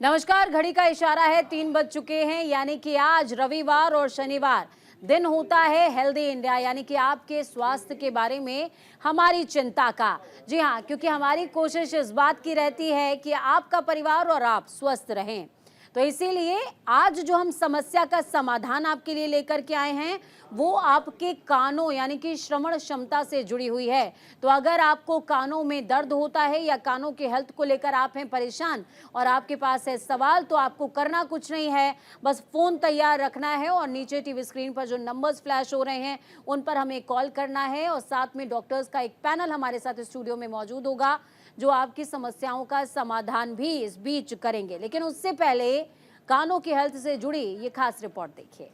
नमस्कार, घड़ी का इशारा है 3 बज चुके हैं, यानी कि आज रविवार और शनिवार दिन होता है हेल्दी इंडिया, यानी कि आपके स्वास्थ्य के बारे में हमारी चिंता का। जी हाँ, क्योंकि हमारी कोशिश इस बात की रहती है कि आपका परिवार और आप स्वस्थ रहें। तो इसीलिए आज जो हम समस्या का समाधान आपके लिए लेकर के आए हैं वो आपके कानों यानी कि श्रवण क्षमता से जुड़ी हुई है। तो अगर आपको कानों में दर्द होता है या कानों के हेल्थ को लेकर आप हैं परेशान और आपके पास है सवाल, तो आपको करना कुछ नहीं है, बस फोन तैयार रखना है और नीचे टीवी स्क्रीन पर जो नंबर्स फ्लैश हो रहे हैं उन पर हमें कॉल करना है और साथ में डॉक्टर्स का एक पैनल हमारे साथ स्टूडियो में मौजूद होगा जो आपकी समस्याओं का समाधान भी इस बीच करेंगे। लेकिन उससे पहले कानों की हेल्थ से जुड़ी ये खास रिपोर्ट देखिए।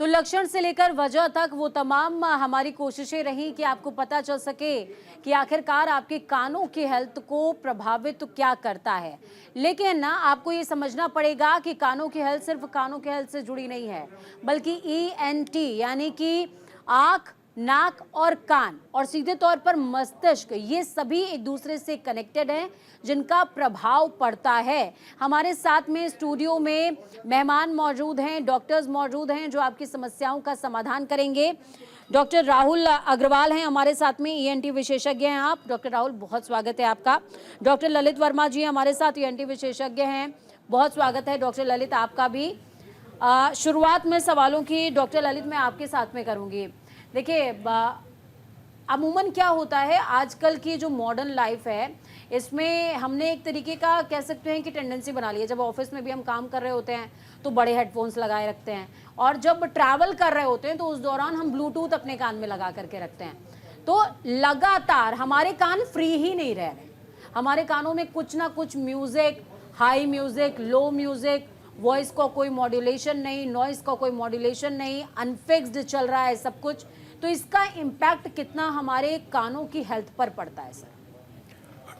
तो लक्षण से लेकर वजह तक वो तमाम हमारी कोशिशें रही कि आपको पता चल सके कि आखिरकार आपके कानों की हेल्थ को प्रभावित तो क्या करता है। लेकिन ना आपको ये समझना पड़ेगा कि कानों की हेल्थ सिर्फ कानों की हेल्थ से जुड़ी नहीं है, बल्कि ENT यानी कि आँख, नाक और कान और सीधे तौर पर मस्तिष्क, ये सभी एक दूसरे से कनेक्टेड हैं जिनका प्रभाव पड़ता है। हमारे साथ में स्टूडियो में मेहमान मौजूद हैं, डॉक्टर्स मौजूद हैं जो आपकी समस्याओं का समाधान करेंगे। डॉक्टर राहुल अग्रवाल हैं हमारे साथ में, ENT विशेषज्ञ हैं आप। डॉक्टर राहुल, बहुत स्वागत है आपका। डॉक्टर ललित वर्मा जी हमारे साथ, ENT विशेषज्ञ हैं, बहुत स्वागत है डॉक्टर ललित आपका भी। शुरुआत में सवालों की डॉक्टर ललित मैं आपके साथ में करूंगी। देखिए, अमूमन क्या होता है आजकल की जो मॉडर्न लाइफ है इसमें हमने एक तरीके का कह सकते हैं कि टेंडेंसी बना ली है। जब ऑफिस में भी हम काम कर रहे होते हैं तो बड़े हेडफोन्स लगाए रखते हैं, और जब ट्रैवल कर रहे होते हैं तो उस दौरान हम ब्लूटूथ अपने कान में लगा करके रखते हैं। तो लगातार हमारे कान फ्री ही नहीं रह रहे, हमारे कानों में कुछ ना कुछ म्यूजिक, हाई म्यूजिक, लो म्यूजिक, वॉइस का कोई मॉड्यूलेशन नहीं, नॉइस का कोई मॉड्यूलेशन नहीं, अनफिक्स्ड चल रहा है सब कुछ। तो इसका इम्पैक्ट कितना हमारे कानों की हेल्थ पर पड़ता है सर?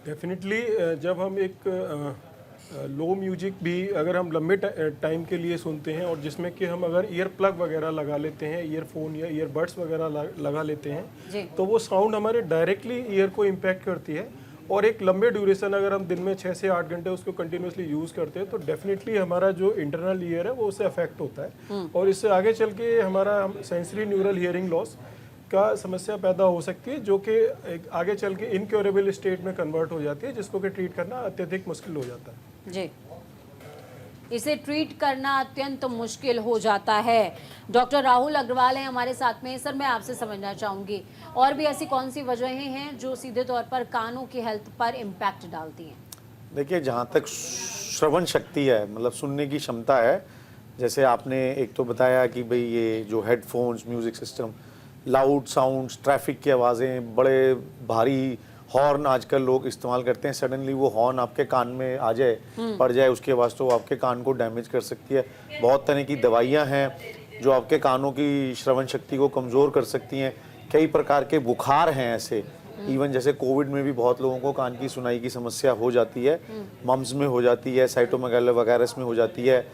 डेफिनेटली जब हम एक लो म्यूजिक भी अगर हम लंबे टाइम के लिए सुनते हैं, और जिसमें कि हम अगर ईयर प्लग वगैरह लगा लेते हैं, ईयरफोन या ईयरबड्स वगैरह लगा लेते हैं, तो वो साउंड हमारे डायरेक्टली ईयर को इम्पैक्ट करती है। और एक लंबे ड्यूरेशन अगर हम दिन में 6 से 8 घंटे उसको कंटिन्यूसली यूज़ करते हैं तो डेफिनेटली हमारा जो इंटरनल ईयर है वो उससे अफेक्ट होता है, और इससे आगे चल के हमारा सेंसरी न्यूरल हियरिंग लॉस का समस्या पैदा हो सकती है, जो कि आगे चल के इनक्योरेबल स्टेट में कन्वर्ट हो जाती है, जिसको कि ट्रीट करना अत्यधिक मुश्किल हो जाता है। जी, इसे ट्रीट करना अत्यंत मुश्किल हो जाता है। डॉक्टर राहुल अग्रवाल हैं हमारे साथ में। सर, मैं आपसे समझना चाहूँगी और भी ऐसी कौन सी वजहें हैं जो सीधे तौर पर कानों की हेल्थ पर इम्पैक्ट डालती हैं? देखिए, जहाँ तक श्रवण शक्ति है, मतलब सुनने की क्षमता है, जैसे आपने एक तो बताया कि भाई ये जो headphones, music system, loud sounds, traffic की आवाज़ें, बड़े भारी हॉर्न आजकल लोग इस्तेमाल करते हैं, सडनली वो हॉर्न आपके कान में आ जाए, पड़ जाए, उसके बाद तो आपके कान को डैमेज कर सकती है। बहुत तरह की दवाइयाँ हैं जो आपके कानों की श्रवण शक्ति को कमज़ोर कर सकती हैं। कई प्रकार के बुखार हैं ऐसे, इवन जैसे कोविड में भी बहुत लोगों को कान की सुनाई की समस्या हो जाती है, मम्स में हो जाती है, साइटोमेगालोवायरस में हो जाती है,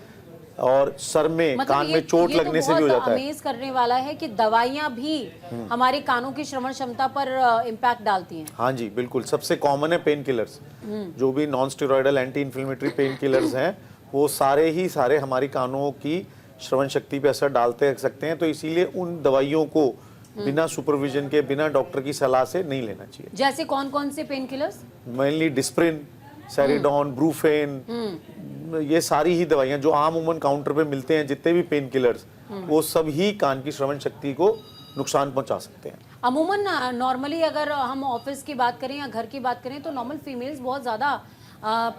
और सर में मतलब कान में चोट लगने से भी हो जाता है। अमेज करने वाला है कि दवाइयां भी हमारे कानों की श्रवण क्षमता पर इम्पैक्ट डालती हैं। हाँ जी, बिल्कुल। सबसे कॉमन है पेन किलर्स, जो भी non steroidal anti inflammatory pain killers हैं, वो सारे हमारी कानों की श्रवण शक्ति पे असर डालते सकते हैं। तो इसीलिए उन दवाइयों को बिना सुपरविजन के, बिना डॉक्टर की सलाह से नहीं लेना चाहिए। जैसे कौन कौन से pain killers? Mainly Disprin, Saridon, Brufen, ये सारी ही दवाइयाँ जो आम उमन काउंटर पे मिलते हैं, जितने भी पेन किलर्स, वो सब ही कान की श्रवण शक्ति को नुकसान पहुंचा सकते हैं। अमूमन नॉर्मली अगर हम ऑफिस की बात करें या घर की बात करें तो नॉर्मल फीमेल्स बहुत ज़्यादा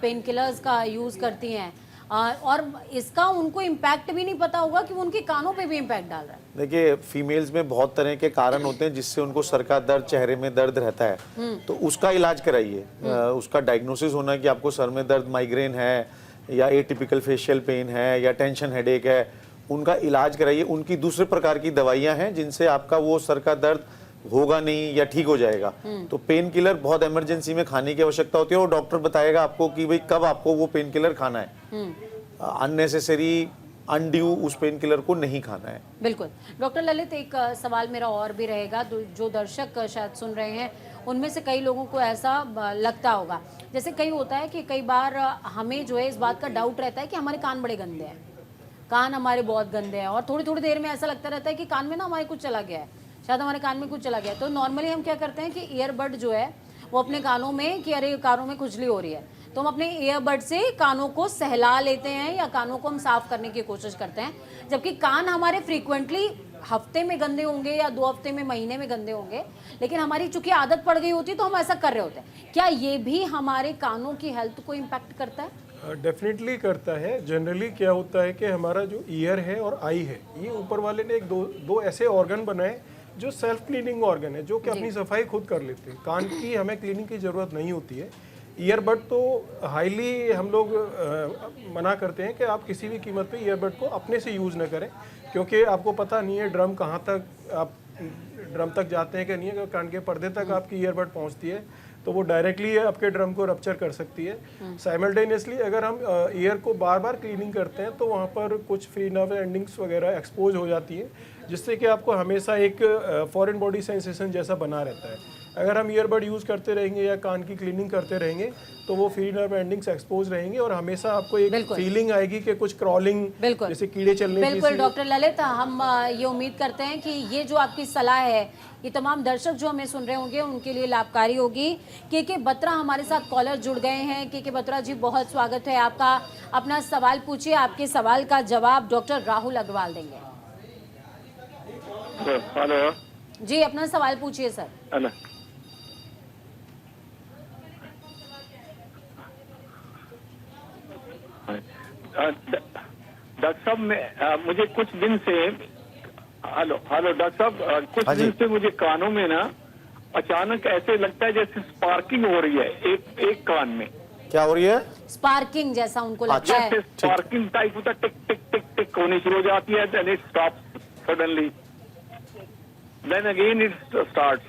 पेन किलर्स का यूज़ करती हैं, और इसका उनको इम्पैक्ट भी नहीं पता होगा कि वो उनके कानों पे भी इम्पैक्ट डाल रहा है। देखिए, फीमेल्स में बहुत तरह के कारण होते हैं जिससे उनको सर का दर्द, चेहरे में दर्द रहता है, तो उसका इलाज कराइए। उसका डायग्नोसिस होना कि आपको सर में दर्द, माइग्रेन है, या एटिपिकल फेशियल पेन है, या टेंशन हेडेक है, उनका इलाज कराइए। उनकी दूसरे प्रकार की दवाइयां हैं जिनसे आपका वो सर का दर्द होगा नहीं या ठीक हो जाएगा। तो पेन किलर बहुत इमरजेंसी में खाने की आवश्यकता होती है, और डॉक्टर बताएगा आपको कि भाई कब आपको वो पेन किलर खाना है। अननेसेसरी, अनड्यू उस पेन किलर को नहीं खाना है। बिल्कुल। डॉक्टर ललित, एक सवाल मेरा और भी रहेगा, जो दर्शक शायद सुन रहे हैं उनमें से कई लोगों को ऐसा लगता होगा, जैसे कई होता है कि कई बार हमें जो है इस बात का डाउट रहता है कि हमारे कान बड़े गंदे हैं, कान हमारे बहुत गंदे हैं, और थोड़ी थोड़ी देर में ऐसा लगता रहता है कि कान में ना हमारे कुछ चला गया है, शायद हमारे कान में कुछ चला गया है। तो नॉर्मली हम क्या करते हैं कि ईयरबड जो है वो अपने कानों में, कि अरे कानों में खुजली हो रही है, तो हम अपने ईयरबड से कानों को सहला लेते हैं या कानों को हम साफ करने की कोशिश करते हैं, जबकि कान हमारे फ्रीक्वेंटली हफ्ते में गंदे होंगे या 2 हफ्ते में, महीने में गंदे होंगे, लेकिन हमारी चूंकि आदत पड़ गई होती है तो हम ऐसा कर रहे होते हैं। क्या ये भी हमारे कानों की हेल्थ को इम्पैक्ट करता है? डेफिनेटली करता है। जनरली क्या होता है कि हमारा जो ईयर है और आई है, ये ऊपर वाले ने दो ऐसे ऑर्गन बनाए जो सेल्फ क्लीनिंग ऑर्गन है, जो कि अपनी सफाई खुद कर लेते हैं। कान की हमें क्लीनिंग की ज़रूरत नहीं होती है। ईयरबड तो हाईली हम लोग मना करते हैं कि आप किसी भी कीमत पे ईयरबड को अपने से यूज़ न करें, क्योंकि आपको पता नहीं है ड्रम कहाँ तक, आप ड्रम तक जाते हैं कि नहीं है, अगर कान के पर्दे तक आपकी ईयरबड पहुँचती है तो वो डायरेक्टली आपके ड्रम को रप्चर कर सकती है। साइमल्टेनियसली अगर हम ईयर को बार बार क्लीनिंग करते हैं तो वहाँ पर कुछ फ्री नर्व एंडिंग्स वगैरह एक्सपोज हो जाती है, जिससे कि आपको हमेशा एक फॉरेन बॉडी सेंसेशन जैसा बना रहता है। अगर हम ईयरबड यूज़ करते रहेंगे या कान की क्लीनिंग करते रहेंगे तो वो फ्री नर्व एंडिंग्स एक्सपोज रहेंगे, और हमेशा आपको एक फीलिंग आएगी कि कुछ क्रॉलिंग, जैसे कीड़े चलने की। बिल्कुल डॉक्टर ललित, हम ये उम्मीद करते हैं कि ये जो आपकी सलाह है ये तमाम दर्शक जो हमें सुन रहे होंगे उनके लिए लाभकारी होगी। के बत्रा हमारे साथ कॉलर जुड़ गए हैं। के बत्रा जी, बहुत स्वागत है आपका। अपना सवाल पूछिए, आपके सवाल का जवाब डॉक्टर राहुल अग्रवाल देंगे। हेलो जी, अपना सवाल पूछिए सर। हेलो। डॉक्टर साहब मुझे कुछ दिन से हेलो हेलो डॉक्टर साहब कुछ हाँ जी। दिन से मुझे कानों में ना अचानक ऐसे लगता है जैसे स्पार्किंग हो रही है एक कान में। क्या हो रही है? स्पार्किंग जैसा उनको लगता है। जैसे स्पार्किंग टाइप होता है, टिक टिक टिक टिक होनी शुरू हो जाती है, then it stops suddenly, then again it starts.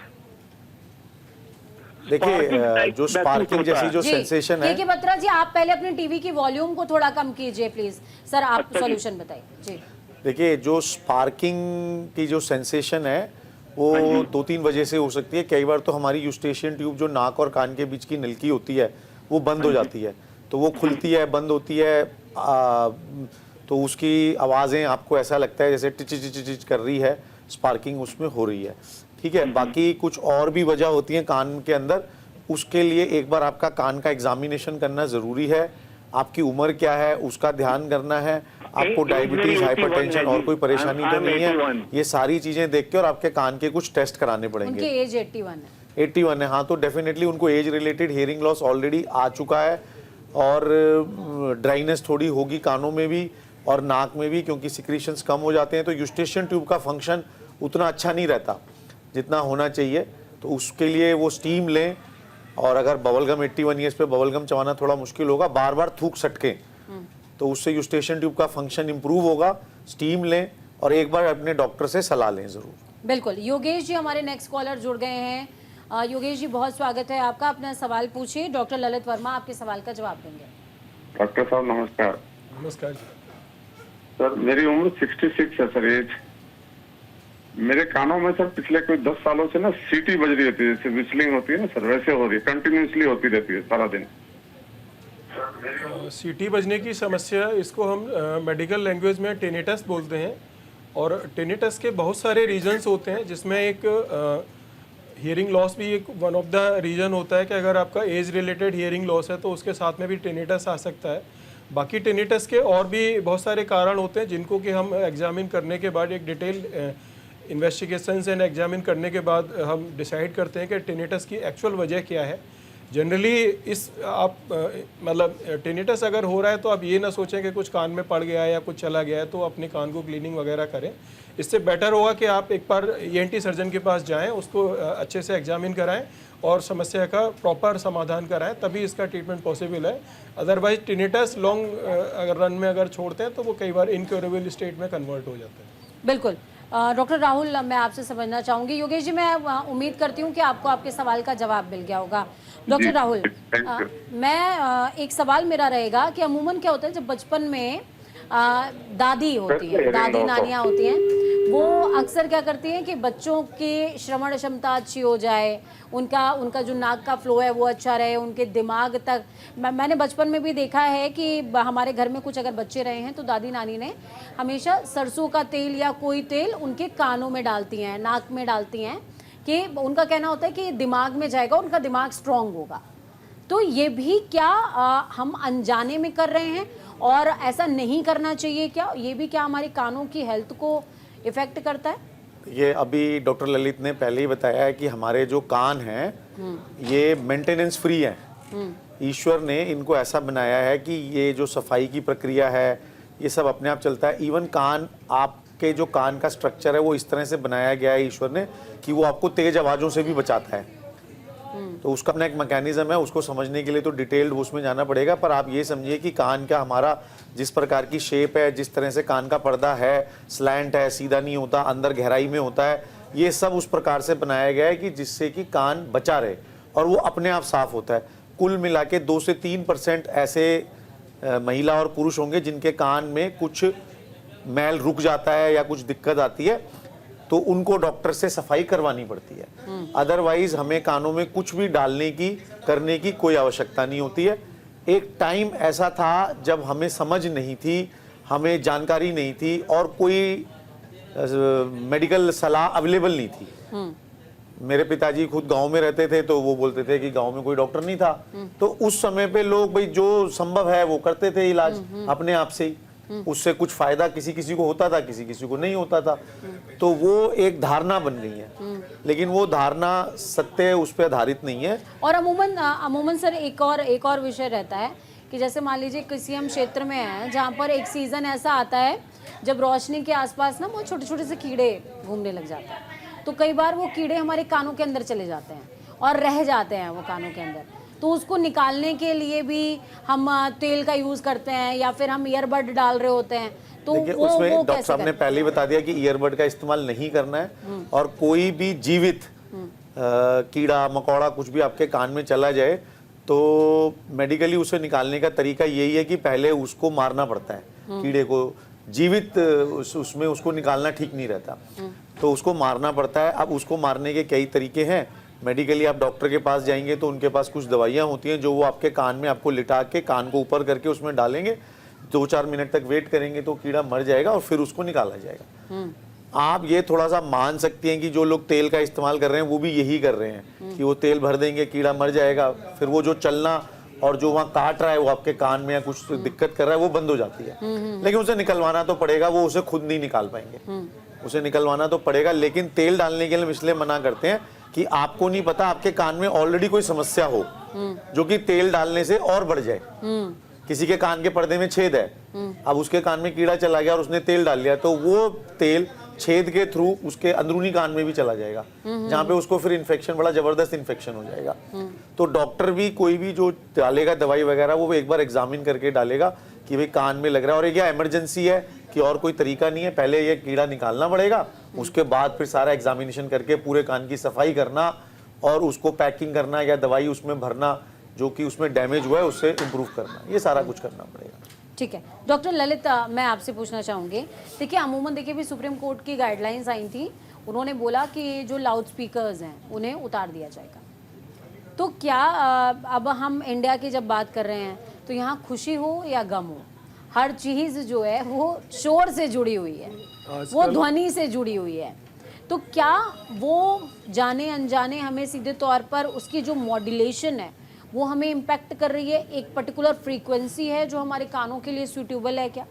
देखिए जो स्पार्किंग जैसी जो जी, सेंसेशन है, के बत्रा जी, आप पहले अपने टीवी की वॉल्यूम को थोड़ा कम कीजिए प्लीज। सर आप अच्छा जी। सॉल्यूशन बताइए जी। देखिए जो स्पार्किंग की जो सेंसेशन है वो 2-3 वजह से हो सकती है। कई बार तो हमारी यूस्टेशियन ट्यूब जो नाक और कान के बीच की नलकी होती है वो बंद हो जाती है, तो वो खुलती है, बंद होती है, तो उसकी आवाज़ें आपको ऐसा लगता है जैसे टिच टिच टिच कर रही है, स्पार्किंग उसमें हो रही है। ठीक है, बाकी कुछ और भी वजह होती है कान के अंदर। उसके लिए एक बार आपका कान का एग्जामिनेशन करना ज़रूरी है। आपकी उम्र क्या है उसका ध्यान करना है, आपको डायबिटीज, हाइपरटेंशन और कोई परेशानी तो नहीं है, ये सारी चीज़ें देख के और आपके कान के कुछ टेस्ट कराने उनकी पड़ेंगे। एज 81 है। 81 है, हाँ, तो डेफिनेटली उनको age related hearing loss already आ चुका है और ड्राइनेस थोड़ी होगी कानों में भी और नाक में भी, क्योंकि सिक्रीशंस कम हो जाते हैं, तो यूस्टेशियन ट्यूब का फंक्शन उतना अच्छा नहीं रहता जितना होना चाहिए। तो उसके लिए वो स्टीम लें, और अगर बबलगम 81 ईयर्स पे बबलगम चबाना थोड़ा मुश्किल होगा, बार बार थूक सटकें, तो उससे यूस्टेशियन ट्यूब का फंक्शन इंप्रूव होगा। स्टीम लें और एक बार अपने डॉक्टर से सलाह लें ज़रूर। बिल्कुल। योगेश जी हमारे नेक्स्ट कॉलर जुड़ गए हैं। योगेश जी बहुत स्वागत है आपका, अपना सवाल पूछिए, डॉक्टर ललित वर्मा आपके सवाल का जवाब देंगे। डॉक्टर साहब नमस्कार। नमस्कार जी। सर मेरी उम्र 66 है सर, एज। मेरे कानों में सर पिछले कोई 10 सालों से ना सीटी बज रही होती है, जैसे विस्लिंग होती है ना सर, वैसे हो रही है, कंटिन्यूसली होती रहती है सारा दिन। सीटी बजने की समस्या, इसको हम मेडिकल लैंग्वेज में टेनिटस बोलते हैं, और टेनिटस के बहुत सारे रीजंस होते हैं, जिसमें एक हियरिंग लॉस भी एक वन ऑफ द रीजन होता है कि अगर आपका एज रिलेटेड हियरिंग लॉस है तो उसके साथ में भी टेनिटस आ सकता है। बाकी टेनिटस के और भी बहुत सारे कारण होते हैं जिनको कि हम एग्जामिन करने के बाद, एक डिटेल इन्वेस्टिगेशंस एंड एग्जामिन करने के बाद हम डिसाइड करते हैं कि टेनिटस की एक्चुअल वजह क्या है। जनरली इस आप मतलब टेनिटस अगर हो रहा है तो आप ये ना सोचें कि कुछ कान में पड़ गया है या कुछ चला गया है, तो अपने कान को क्लीनिंग वगैरह करें। इससे बेटर होगा कि आप एक बार ENT सर्जन के पास जाएं, उसको अच्छे से एग्जामिन कराएं और समस्या का प्रॉपर समाधान कराएं, तभी इसका ट्रीटमेंट पॉसिबल है। अदरवाइज टेनिटस लॉन्ग अगर रन में अगर छोड़ते हैं तो वो कई बार इनक्योरेबल स्टेट में कन्वर्ट हो जाता है। बिल्कुल। डॉक्टर राहुल, मैं आपसे समझना चाहूंगी। योगेश जी, मैं उम्मीद करती हूँ कि आपको आपके सवाल का जवाब मिल गया होगा। डॉक्टर राहुल, मैं एक सवाल मेरा रहेगा कि अमूमन क्या होता है जब बचपन में दादी होती है, दादी नानियाँ होती हैं, वो अक्सर क्या करती हैं कि बच्चों की श्रवण क्षमता अच्छी हो जाए, उनका जो नाक का फ्लो है वो अच्छा रहे, उनके दिमाग तक। मैंने बचपन में भी देखा है कि हमारे घर में कुछ अगर बच्चे रहे हैं तो दादी नानी ने हमेशा सरसों का तेल या कोई तेल उनके कानों में डालती हैं, नाक में डालती हैं, कि उनका कहना होता है कि दिमाग में जाएगा, उनका दिमाग स्ट्रांग होगा। तो ये भी क्या हम अनजाने में कर रहे हैं और ऐसा नहीं करना चाहिए क्या? ये भी क्या हमारी कानों की हेल्थ को इफेक्ट करता है? ये अभी डॉक्टर ललित ने पहले ही बताया है कि हमारे जो कान हैं ये मेंटेनेंस फ्री हैं। ईश्वर ने इनको ऐसा बनाया है कि ये जो सफाई की प्रक्रिया है ये सब अपने आप चलता है। इवन कान, आपके जो कान का स्ट्रक्चर है वो इस तरह से बनाया गया है ईश्वर ने कि वो आपको तेज आवाज़ों से भी बचाता है। तो उसका अपना एक मैकेनिज्म है, उसको समझने के लिए तो डिटेल्ड उसमें जाना पड़ेगा। पर आप ये समझिए कि कान का हमारा जिस प्रकार की शेप है, जिस तरह से कान का पर्दा है, स्लैंट है, सीधा नहीं होता, अंदर गहराई में होता है, ये सब उस प्रकार से बनाया गया है कि जिससे कि कान बचा रहे और वो अपने आप साफ होता है। कुल मिला के 2 से 3% ऐसे महिला और पुरुष होंगे जिनके कान में कुछ मैल रुक जाता है या कुछ दिक्कत आती है, तो उनको डॉक्टर से सफाई करवानी पड़ती है। अदरवाइज हमें कानों में कुछ भी डालने की, करने की कोई आवश्यकता नहीं होती है। एक टाइम ऐसा था जब हमें समझ नहीं थी, हमें जानकारी नहीं थी और कोई मेडिकल सलाह अवेलेबल नहीं थी। मेरे पिताजी खुद गांव में रहते थे तो वो बोलते थे कि गांव में कोई डॉक्टर नहीं था, तो उस समय पे लोग भाई जो संभव है वो करते थे इलाज अपने आप से ही। उससे कुछ फायदा किसी किसी को होता था, किसी किसी को नहीं होता था, तो वो एक धारणा बन गई है, लेकिन वो धारणा सत्य उस पर आधारित नहीं है। और अमूमन सर एक और विषय रहता है कि जैसे मान लीजिए किसी हम क्षेत्र में हैं जहाँ पर एक सीज़न ऐसा आता है जब रोशनी के आसपास ना बहुत छोटे छोटे से कीड़े घूमने लग जाते हैं, तो कई बार वो कीड़े हमारे कानों के अंदर चले जाते हैं और रह जाते हैं वो कानों के अंदर, तो उसको निकालने के लिए भी हम तेल का यूज़ करते हैं या फिर हम ईयरबड डाल रहे होते हैं, तो देखिए वो उसमें डॉक्टर कैसे साहब ने करें? पहले ही बता दिया कि ईयरबड का इस्तेमाल नहीं करना है, और कोई भी जीवित कीड़ा मकोड़ा कुछ भी आपके कान में चला जाए तो मेडिकली उसे निकालने का तरीका यही है कि पहले उसको मारना पड़ता है, कीड़े को जीवित उसमें उसको निकालना ठीक नहीं रहता, तो उसको मारना पड़ता है। अब उसको मारने के कई तरीके हैं। मेडिकली आप डॉक्टर के पास जाएंगे तो उनके पास कुछ दवाइयाँ होती हैं जो वो आपके कान में आपको लिटा के कान को ऊपर करके उसमें डालेंगे, 2-4 मिनट तक वेट करेंगे तो कीड़ा मर जाएगा और फिर उसको निकाला जाएगा। आप ये थोड़ा सा मान सकती हैं कि जो लोग तेल का इस्तेमाल कर रहे हैं वो भी यही कर रहे हैं कि वो तेल भर देंगे, कीड़ा मर जाएगा, फिर वो जो चलना और जो वहाँ काट रहा है वो आपके कान में या कुछ दिक्कत कर रहा है वो बंद हो जाती है। लेकिन उसे निकलवाना तो पड़ेगा, वो उसे खुद नहीं निकाल पाएंगे, उसे निकलवाना तो पड़ेगा। लेकिन तेल डालने के लिए इसलिए मना करते हैं कि आपको नहीं पता आपके कान में ऑलरेडी कोई समस्या हो जो कि तेल डालने से और बढ़ जाए। किसी के कान के पर्दे में छेद है, अब उसके कान में कीड़ा चला गया और उसने तेल डाल लिया, तो वो तेल छेद के थ्रू उसके अंदरूनी कान में भी चला जाएगा, जहाँ पे उसको फिर इन्फेक्शन, बड़ा जबरदस्त इन्फेक्शन हो जाएगा। तो डॉक्टर भी कोई भी जो डालेगा दवाई वगैरह वो एक बार एग्जामिन करके डालेगा कि भाई कान में लग रहा है और ये क्या इमरजेंसी है कि और कोई तरीका नहीं है, पहले ये कीड़ा निकालना पड़ेगा, उसके बाद फिर सारा एग्जामिनेशन करके पूरे कान की सफाई करना और उसको पैकिंग करना या दवाई उसमें भरना जो कि उसमें डैमेज हुआ है उससे इम्प्रूव करना, ये सारा कुछ करना पड़ेगा। ठीक है डॉक्टर ललित, मैं आपसे पूछना चाहूँगी, देखिए अमूमन देखिए भी सुप्रीम कोर्ट की गाइडलाइंस आई थी, उन्होंने बोला कि जो लाउड स्पीकर्स हैं उन्हें उतार दिया जाएगा, तो क्या अब हम इंडिया की जब बात कर रहे हैं तो यहाँ खुशी हो या गम हो, हर चीज़ जो है वो शोर से जुड़ी हुई है, वो ध्वनि से जुड़ी हुई है, तो क्या वो जाने अनजाने हमें सीधे तौर पर उसकी जो मॉड्यूलेशन है वो हमें इम्पैक्ट कर रही है, एक पर्टिकुलर फ्रीक्वेंसी है जो हमारे कानों के लिए सूटेबल है क्या?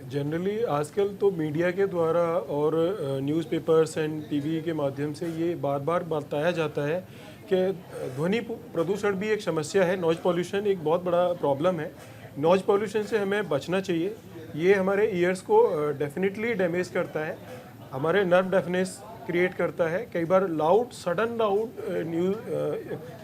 जनरली आजकल तो मीडिया के द्वारा और न्यूज़पेपर्स एंड टीवी के माध्यम से ये बार बार बताया जाता है कि ध्वनि प्रदूषण भी एक समस्या है, नॉइज पॉल्यूशन एक बहुत बड़ा प्रॉब्लम है। नॉइज पॉल्यूशन से हमें बचना चाहिए, ये हमारे ईयर्स को डेफिनेटली डैमेज करता है, हमारे नर्व डेफनेस क्रिएट करता है। कई बार loud sudden loud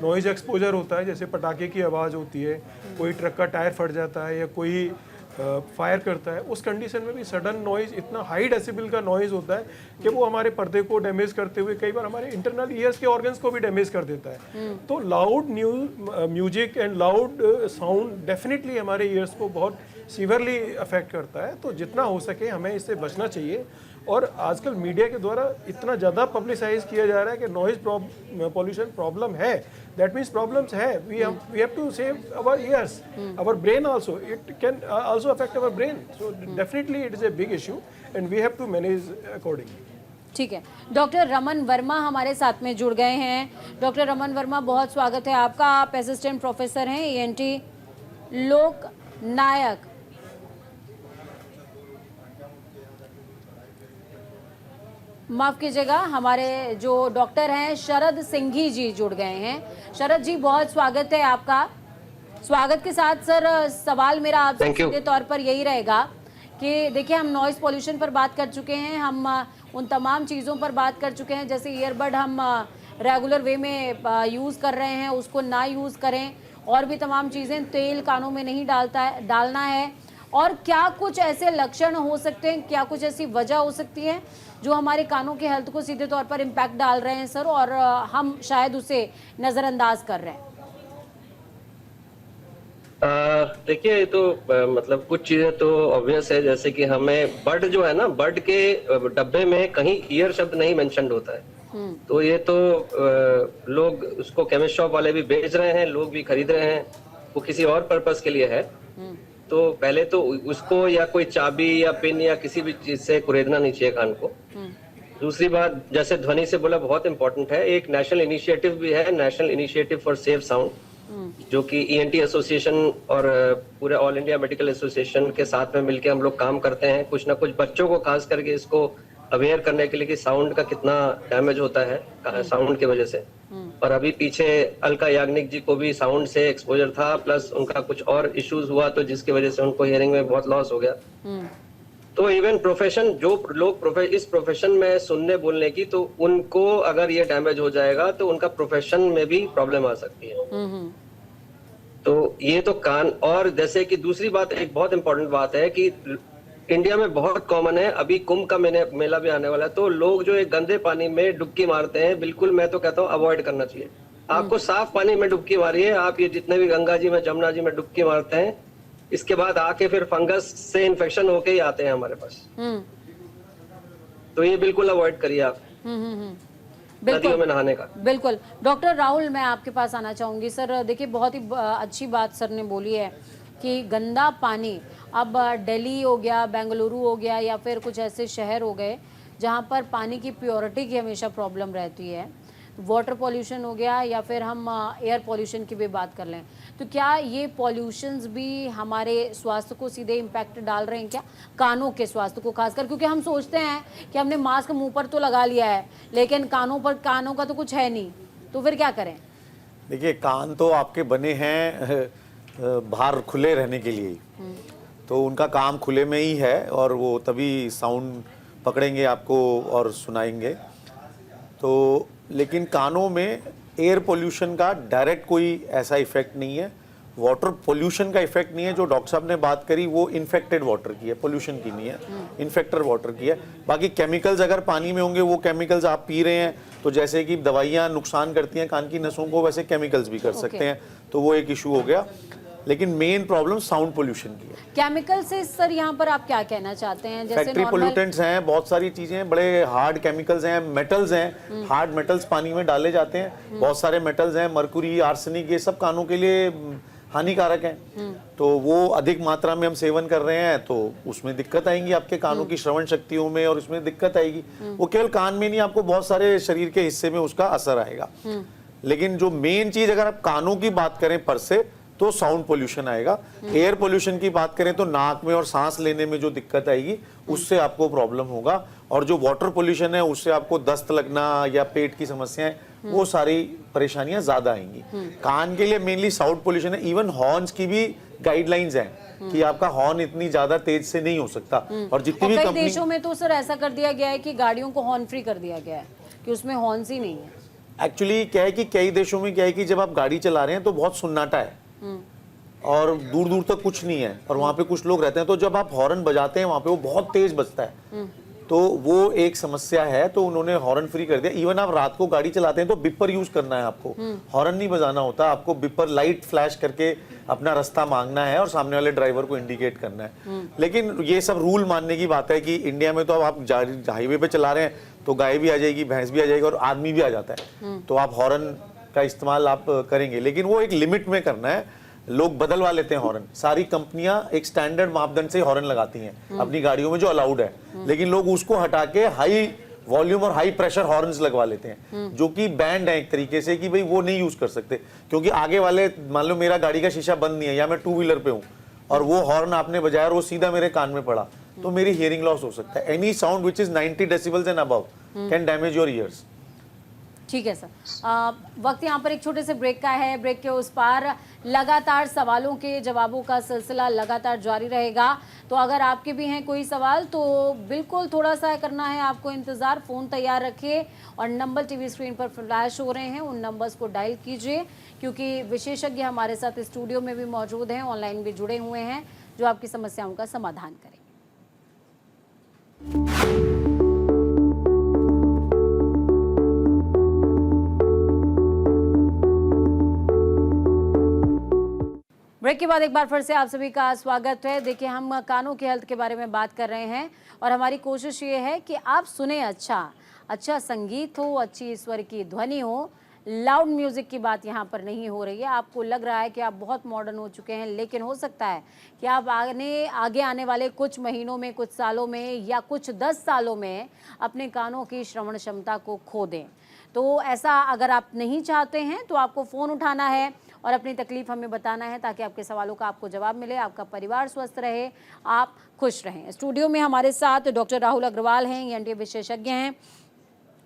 noise exposure होता है, जैसे पटाखे की आवाज़ होती है, कोई ट्रक का टायर फट जाता है या कोई फायर करता है, उस कंडीशन में भी सडन नॉइज इतना हाई डेसिबल का नॉइज होता है कि वो हमारे पर्दे को डैमेज करते हुए कई बार हमारे इंटरनल ईयर्स के ऑर्गन्स को भी डैमेज कर देता है। तो loud music and loud sound definitely हमारे ईयर्स को बहुत सीवियरली अफेक्ट करता है, तो जितना हो सके हमें इससे बचना चाहिए। और आजकल मीडिया के द्वारा इतना ज़्यादा पब्लिसाइज किया जा रहा है कि नॉइज पॉल्यूशन प्रॉब्लम है, दैट मीन्स प्रॉब्लम्स है, we have to save our ears, our brain also, it can also affect our brain, so definitely it is a big issue and we have to manage accordingly. ठीक है, doctor Raman Verma हमारे साथ में जुड़ गए हैं। Doctor Raman Verma, बहुत स्वागत है आपका, आप असिस्टेंट प्रोफेसर हैं ENT लोक नायक। माफ़ कीजिएगा, हमारे जो डॉक्टर हैं शरद सिंघी जी जुड़ गए हैं। शरद जी, बहुत स्वागत है आपका। स्वागत के साथ सर सवाल मेरा आपसे सीधे तौर पर यही रहेगा कि देखिए हम नॉइज़ पॉल्यूशन पर बात कर चुके हैं, हम उन तमाम चीज़ों पर बात कर चुके हैं, जैसे ईयरबड हम रेगुलर वे में यूज़ कर रहे हैं उसको ना यूज़ करें, और भी तमाम चीज़ें, तेल कानों में नहीं डालना है, और क्या कुछ ऐसे लक्षण हो सकते हैं, क्या कुछ ऐसी वजह हो सकती है जो हमारे कानों के हेल्थ को सीधे तौर पर इम्पैक्ट डाल रहे हैं सर, और हम शायद उसे नज़रअंदाज कर रहे हैं? देखिए, तो मतलब कुछ चीजें तो ऑब्वियस है, जैसे कि हमें बड जो है ना, बड के डब्बे में कहीं ईयर शब्द नहीं मेंशन्ड होता है, तो ये तो लोग उसको केमिस्ट शॉप वाले भी बेच रहे हैं, लोग भी खरीद रहे हैं, वो किसी और पर्पस के लिए है। तो पहले तो उसको या कोई चाबी या पिन या किसी भी चीज से कुरेदना नहीं चाहिए कान को। दूसरी बात, जैसे ध्वनि से बोला, बहुत इंपॉर्टेंट है, एक नेशनल इनिशिएटिव भी है, national initiative for safe sound, जो कि ईएनटी एसोसिएशन और पूरे ऑल इंडिया मेडिकल एसोसिएशन के साथ में मिलकर हम लोग काम करते हैं। कुछ ना कुछ बच्चों को खास करके इसको अवेयर करने के लिए कि साउंड का कितना डैमेज होता है साउंड की वजह से। और अभी पीछे अलका याग्निक जी को भी साउंड से एक्सपोजर था, प्लस उनका कुछ और इश्यूज हुआ तो जिसकी वजह से उनको हियरिंग में बहुत लॉस हो गया। तो इवन प्रोफेशन, जो लोग इस प्रोफेशन में सुनने बोलने की, तो उनको अगर ये डैमेज हो जाएगा तो उनका प्रोफेशन में भी प्रॉब्लम आ सकती है। तो ये तो कान, और जैसे कि दूसरी बात, एक बहुत इंपॉर्टेंट बात है कि इंडिया में बहुत कॉमन है, अभी कुंभ का मेला भी आने वाला है, तो लोग जो एक गंदे पानी में डुबकी मारते हैं, बिल्कुल मैं तो कहता हूँ अवॉइड करना चाहिए। आपको साफ पानी में डुबकी मारिए। आप ये जितने भी गंगा जी में, जमुना जी में डुबकी मारते हैं, इसके बाद आके फिर फंगस से इन्फेक्शन होके ही आते हैं हमारे पास। तो ये बिल्कुल अवॉइड करिए आप नदियों में नहाने का। बिल्कुल। डॉक्टर राहुल, मैं आपके पास आना चाहूंगी। सर देखिए, बहुत ही अच्छी बात सर ने बोली है कि गंदा पानी, अब दिल्ली हो गया, बेंगलुरु हो गया, या फिर कुछ ऐसे शहर हो गए जहाँ पर पानी की प्योरिटी की हमेशा प्रॉब्लम रहती है, वाटर पॉल्यूशन हो गया, या फिर हम एयर पॉल्यूशन की भी बात कर लें, तो क्या ये पॉल्यूशंस भी हमारे स्वास्थ्य को सीधे इम्पैक्ट डाल रहे हैं क्या, कानों के स्वास्थ्य को खासकर? क्योंकि हम सोचते हैं कि हमने मास्क मुंह पर तो लगा लिया है, लेकिन कानों का तो कुछ है नहीं, तो फिर क्या करें? देखिए, कान तो आपके बने हैं बाहर खुले रहने के लिए, तो उनका काम खुले में ही है, और वो तभी साउंड पकड़ेंगे आपको और सुनाएंगे। तो लेकिन कानों में एयर पोल्यूशन का डायरेक्ट कोई ऐसा इफेक्ट नहीं है, वाटर पोल्यूशन का इफेक्ट नहीं है। जो डॉक्टर साहब ने बात करी वो इन्फेक्टेड वाटर की है, पोल्यूशन की नहीं है, इन्फेक्टेड वाटर की है। बाकी केमिकल्स अगर पानी में होंगे, वो केमिकल्स आप पी रहे हैं, तो जैसे कि दवाइयाँ नुकसान करती हैं कान की नसों को, वैसे केमिकल्स भी कर सकते हैं, तो वो एक इशू हो गया। लेकिन मेन प्रॉब्लम साउंड पोल्यूशन की है। केमिकल से सर यहाँ पर आप क्या कहना चाहते हैं? जैसे फैक्ट्री पोल्यूटेंट्स हैं, बहुत सारी चीजें हैं, बड़े हार्ड केमिकल्स हैं, मेटल्स हैं, हार्ड मेटल्स पानी में डाले जाते हैं, बहुत सारे मेटल्स हैं, मरकुरी, आर्सेनिक, ये सब कानों के लिए हानिकारक हैं। तो वो अधिक मात्रा में हम सेवन कर रहे हैं तो उसमें दिक्कत आएंगी, आपके कानों की श्रवण शक्तियों में, और उसमें दिक्कत आएगी। वो केवल कान में नहीं, आपको बहुत सारे शरीर के हिस्से में उसका असर आएगा। लेकिन जो मेन चीज, अगर आप कानों की बात करें पर से, तो साउंड पोल्यूशन आएगा। एयर पोल्यूशन की बात करें तो नाक में और सांस लेने में जो दिक्कत आएगी, उससे आपको प्रॉब्लम होगा। और जो वाटर पोल्यूशन है, उससे आपको दस्त लगना या पेट की समस्याएं, वो सारी परेशानियां ज्यादा आएंगी। कान के लिए मेनली साउंड पोल्यूशन है। इवन हॉर्न्स की भी गाइडलाइंस हैं कि आपका हॉर्न इतनी ज्यादा तेज से नहीं हो सकता। और जितनी भी कई कंपनी, देशों में तो सर ऐसा कर दिया गया है कि गाड़ियों को हॉर्न फ्री कर दिया गया है, कि उसमें हॉर्न्स ही नहीं है। एक्चुअली क्या है कि कई देशों में क्या है कि जब आप गाड़ी चला रहे हैं तो बहुत सुन्नाटा है और दूर दूर तक कुछ नहीं है, और वहां पे कुछ लोग रहते हैं, तो जब आप हॉर्न बजाते हैं वहां पे वो बहुत तेज बजता है, तो वो एक समस्या है। तो उन्होंने हॉर्न फ्री कर दिया। इवन आप रात को गाड़ी चलाते हैं तो बिपर यूज करना है आपको, हॉर्न नहीं बजाना होता आपको। बिपर लाइट फ्लैश करके अपना रास्ता मांगना है और सामने वाले ड्राइवर को इंडिकेट करना है। लेकिन ये सब रूल मानने की बात है कि इंडिया में तो अब आप हाईवे पे चला रहे हैं तो गाय भी आ जाएगी, भैंस भी आ जाएगी, और आदमी भी आ जाता है, तो आप हॉर्न का इस्तेमाल आप करेंगे, लेकिन वो एक लिमिट में करना है। लोग बदलवा लेते हैं हॉर्न। सारी कंपनियां एक स्टैंडर्ड मापदंड से हॉर्न लगाती हैं अपनी गाड़ियों में जो अलाउड है, लेकिन लोग उसको हटा के हाई वॉल्यूम और हाई प्रेशर हॉर्न्स लगवा लेते हैं, जो कि बैंड है एक तरीके से, कि भाई वो नहीं यूज कर सकते। क्योंकि आगे वाले, मान लो मेरा गाड़ी का शीशा बंद नहीं है या मैं टू व्हीलर पे हूँ और वो हॉर्न आपने बजाया और वो सीधा मेरे कान में पड़ा, तो मेरी हियरिंग लॉस हो सकता है। Any sound which is 90 decibels and above can damage your ears. ठीक है सर, वक्त यहाँ पर एक छोटे से ब्रेक का है। ब्रेक के उस पार लगातार सवालों के जवाबों का सिलसिला लगातार जारी रहेगा। तो अगर आपके भी हैं कोई सवाल तो बिल्कुल थोड़ा सा करना है आपको इंतज़ार, फ़ोन तैयार रखिए और नंबर टीवी स्क्रीन पर फ्लैश हो रहे हैं, उन नंबर्स को डायल कीजिए, क्योंकि विशेषज्ञ हमारे साथ स्टूडियो में भी मौजूद हैं, ऑनलाइन भी जुड़े हुए हैं, जो आपकी समस्याओं का समाधान करेंगे। ब्रेक के बाद एक बार फिर से आप सभी का स्वागत है। देखिए, हम कानों के हेल्थ के बारे में बात कर रहे हैं और हमारी कोशिश ये है कि आप सुने अच्छा संगीत हो, अच्छी ईश्वर की ध्वनि हो, लाउड म्यूज़िक की बात यहाँ पर नहीं हो रही है। आपको लग रहा है कि आप बहुत मॉडर्न हो चुके हैं, लेकिन हो सकता है कि आप आगे आने वाले कुछ महीनों में, कुछ सालों में या कुछ 10 सालों में अपने कानों की श्रवण क्षमता को खो दें। तो ऐसा अगर आप नहीं चाहते हैं तो आपको फ़ोन उठाना है और अपनी तकलीफ़ हमें बताना है, ताकि आपके सवालों का आपको जवाब मिले, आपका परिवार स्वस्थ रहे, आप खुश रहें। स्टूडियो में हमारे साथ डॉक्टर राहुल अग्रवाल हैं, ENT विशेषज्ञ हैं,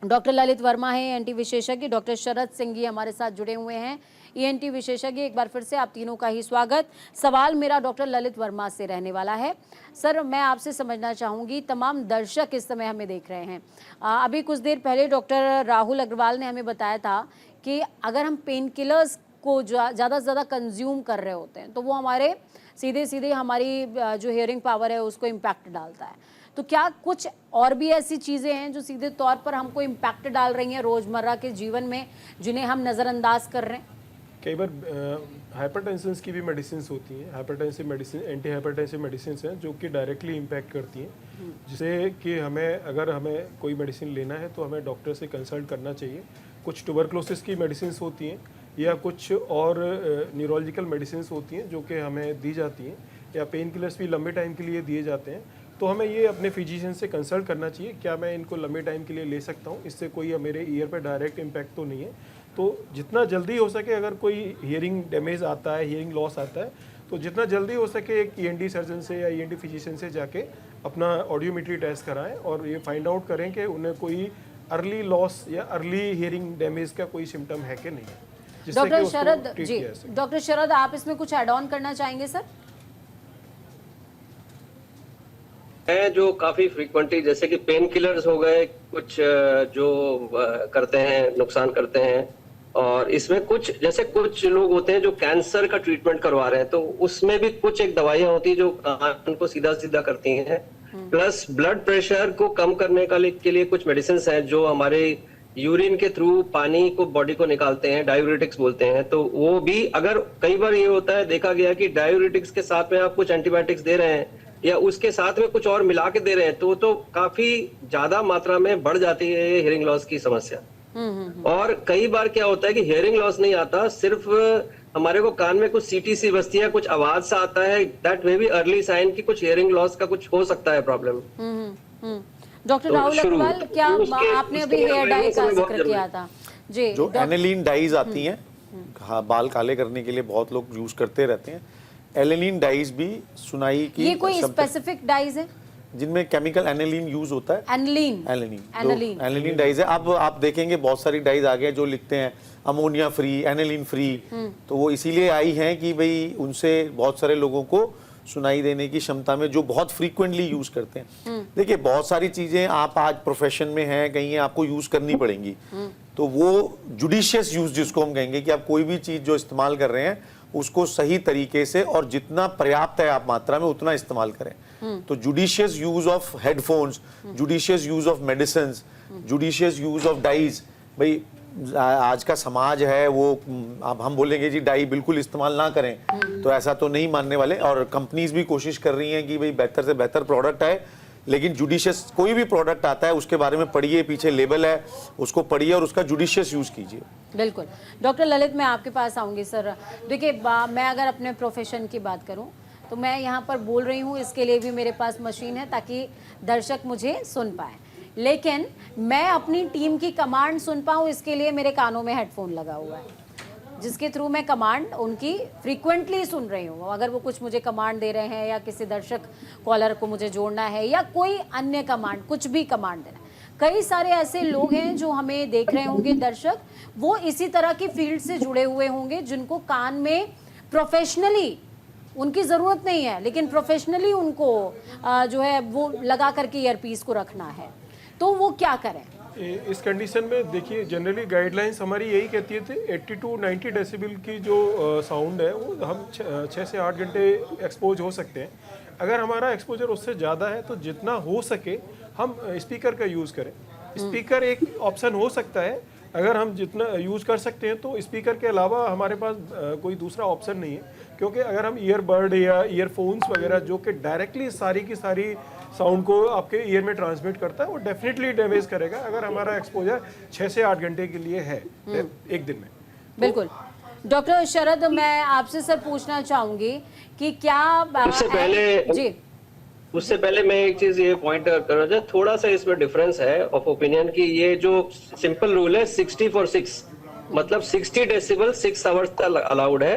डॉक्टर ललित वर्मा हैं, ENT विशेषज्ञ, डॉक्टर शरद सिंह जी हमारे साथ जुड़े हुए हैं, ENT विशेषज्ञ। एक बार फिर से आप तीनों का ही स्वागत। सवाल मेरा डॉक्टर ललित वर्मा से रहने वाला है। सर, मैं आपसे समझना चाहूँगी, तमाम दर्शक इस समय हमें देख रहे हैं, अभी कुछ देर पहले डॉक्टर राहुल अग्रवाल ने हमें बताया था कि अगर हम पेन किलर्स को ज़्यादा से ज़्यादा कंज्यूम कर रहे होते हैं तो वो हमारे सीधे हमारी जो हियरिंग पावर है उसको इम्पैक्ट डालता है। तो क्या कुछ और भी ऐसी चीज़ें हैं जो सीधे तौर पर हमको इम्पैक्ट डाल रही हैं रोज़मर्रा के जीवन में, जिन्हें हम नज़रअंदाज कर रहे हैं? कई बार हाइपरटेंशन की भी मेडिसिन होती हैं, hypertensive medicine, anti hypertensive medicine हैं जो कि डायरेक्टली इम्पैक्ट करती हैं, जिसे कि अगर हमें कोई मेडिसिन लेना है तो हमें डॉक्टर से कंसल्ट करना चाहिए। कुछ ट्यूबरक्लोसिस की मेडिसिन होती हैं या कुछ और न्यूरोलॉजिकल मेडिसिन होती हैं जो कि हमें दी जाती हैं, या पेन किलर्स भी लंबे टाइम के लिए दिए जाते हैं। तो हमें ये अपने फिजिशियन से कंसल्ट करना चाहिए, क्या मैं इनको लंबे टाइम के लिए ले सकता हूँ, इससे कोई मेरे ईयर पर डायरेक्ट इम्पैक्ट तो नहीं है। तो जितना जल्दी हो सके, अगर कोई हियरिंग डैमेज आता है, हियरिंग लॉस आता है, तो जितना जल्दी हो सके एक ENT सर्जन से या ENT फिजिशियन से जाके अपना ऑडियोमेट्री टेस्ट कराएं और ये फाइंड आउट करें कि उन्हें कोई अर्ली लॉस या अर्ली हियरिंग डैमेज का कोई सिम्टम है कि नहीं है। डॉक्टर शरद जी, डॉक्टर शरद, आप इसमें कुछ ऐड ऑन करना चाहेंगे सर? है जो काफी फ्रीक्वेंटली, जैसे कि पेन किलर्स हो गए, कुछ जो करते हैं, नुकसान करते हैं, और इसमें कुछ लोग होते हैं जो कैंसर का ट्रीटमेंट करवा रहे हैं, तो उसमें भी कुछ एक दवाइयां होती है जो कान को सीधा करती हैं। प्लस ब्लड प्रेशर को कम करने के लिए कुछ मेडिसिन हैं जो हमारे यूरिन के थ्रू पानी को बॉडी को निकालते हैं, डायूरेटिक्स बोलते हैं। तो वो भी, अगर कई बार ये होता है, देखा गया कि डायूरेटिक्स के साथ में आप कुछ एंटीबायोटिक्स दे रहे हैं या उसके साथ में कुछ और मिला के दे रहे हैं, तो काफी ज्यादा मात्रा में बढ़ जाती है ये हियरिंग लॉस की समस्या। और कई बार क्या होता है कि हियरिंग लॉस नहीं आता, सिर्फ हमारे को कान में कुछ सीटी सी बजती है, कुछ आवाज सा आता है, that may be early sign की कुछ हियरिंग लॉस का कुछ हो सकता है प्रॉब्लम। डॉक्टर राहुल अग्रवाल, क्या आपने अभी हेयर डाई का जिक्र किया था जी, जो एनिलीन डाइज आती हैं, हाँ, बाल काले करने के लिए बहुत लोग यूज करते रहते हैं। एनिलीन डाइज भी सुनाई की, ये कोई स्पेसिफिक डाइज है जिनमें केमिकल एनिलीन यूज होता है? एनिलीन डाइज है। अब आप देखेंगे बहुत सारी डाइज आ गए जो लिखते हैं अमोनिया फ्री, एनिलीन फ्री, तो वो इसीलिए आई हैं कि भाई उनसे बहुत सारे लोगों को सुनाई देने की क्षमता में, जो बहुत फ्रीक्वेंटली यूज करते हैं। देखिए, बहुत सारी चीजें आप आज प्रोफेशन में हैं, कहीं आपको यूज करनी पड़ेंगी, तो वो जुडिशियस यूज जिसको हम कहेंगे कि आप कोई भी चीज जो इस्तेमाल कर रहे हैं उसको सही तरीके से और जितना पर्याप्त है आप मात्रा में उतना इस्तेमाल करें। तो judicious use of headphones, judicious use of medicine, judicious use of dyes, भाई आज का समाज है वो, अब हम बोलेंगे जी डाई बिल्कुल इस्तेमाल ना करें तो ऐसा तो नहीं मानने वाले, और कंपनीज भी कोशिश कर रही हैं कि भाई बेहतर से बेहतर प्रोडक्ट आए, लेकिन जुडिशियस कोई भी प्रोडक्ट आता है उसके बारे में पढ़िए, पीछे लेबल है उसको पढ़िए और उसका जुडिशियस यूज कीजिए। बिल्कुल। डॉक्टर ललित, मैं आपके पास आऊँगी सर। देखिए, मैं अगर अपने प्रोफेशन की बात करूँ तो मैं यहाँ पर बोल रही हूँ, इसके लिए भी मेरे पास मशीन है ताकि दर्शक मुझे सुन पाए, लेकिन मैं अपनी टीम की कमांड सुन पाऊँ इसके लिए मेरे कानों में हेडफोन लगा हुआ है, जिसके थ्रू मैं कमांड उनकी फ्रीक्वेंटली सुन रही हूँ। अगर वो कुछ मुझे कमांड दे रहे हैं या किसी दर्शक कॉलर को मुझे जोड़ना है या कोई अन्य कमांड, कुछ भी कमांड देना है। कई सारे ऐसे लोग हैं जो हमें देख रहे होंगे दर्शक, वो इसी तरह की फील्ड से जुड़े हुए होंगे, जिनको कान में प्रोफेशनली उनकी ज़रूरत नहीं है, लेकिन प्रोफेशनली उनको जो है वो लगा करके ईयरपीस को रखना है, तो वो क्या करें? इस कंडीशन में देखिए, जनरली गाइडलाइंस हमारी यही कहती थी 80 to 90 डेसिबल की जो साउंड है वो हम 6 से 8 घंटे एक्सपोज हो सकते हैं। अगर हमारा एक्सपोजर उससे ज़्यादा है तो जितना हो सके हम स्पीकर का यूज़ करें। स्पीकर एक ऑप्शन हो सकता है, अगर हम जितना यूज़ कर सकते हैं तो स्पीकर के अलावा हमारे पास कोई दूसरा ऑप्शन नहीं है, क्योंकि अगर हम ईयरबड या ईयरफोन्स वगैरह जो कि डायरेक्टली सारी की सारी साउंड को आपके ईयर में ट्रांसमिट करता है, वो डेफिनेटली डैमेज करेगा अगर हमारा एक्सपोजर 6 से 8 घंटे के लिए है एक दिन में। बिल्कुल। डॉक्टर शरद, मैं आपसे सर पूछना चाहूंगी कि क्या उससे पहले मैं एक चीज ये पॉइंट करना चाहूँ, थोड़ा सा इसमें डिफरेंस है ऑफ ओपिनियन कि ये जो सिंपल रूल है 60 for 6, मतलब 60 डेसिबल 6 आवर्स तक अलाउड है।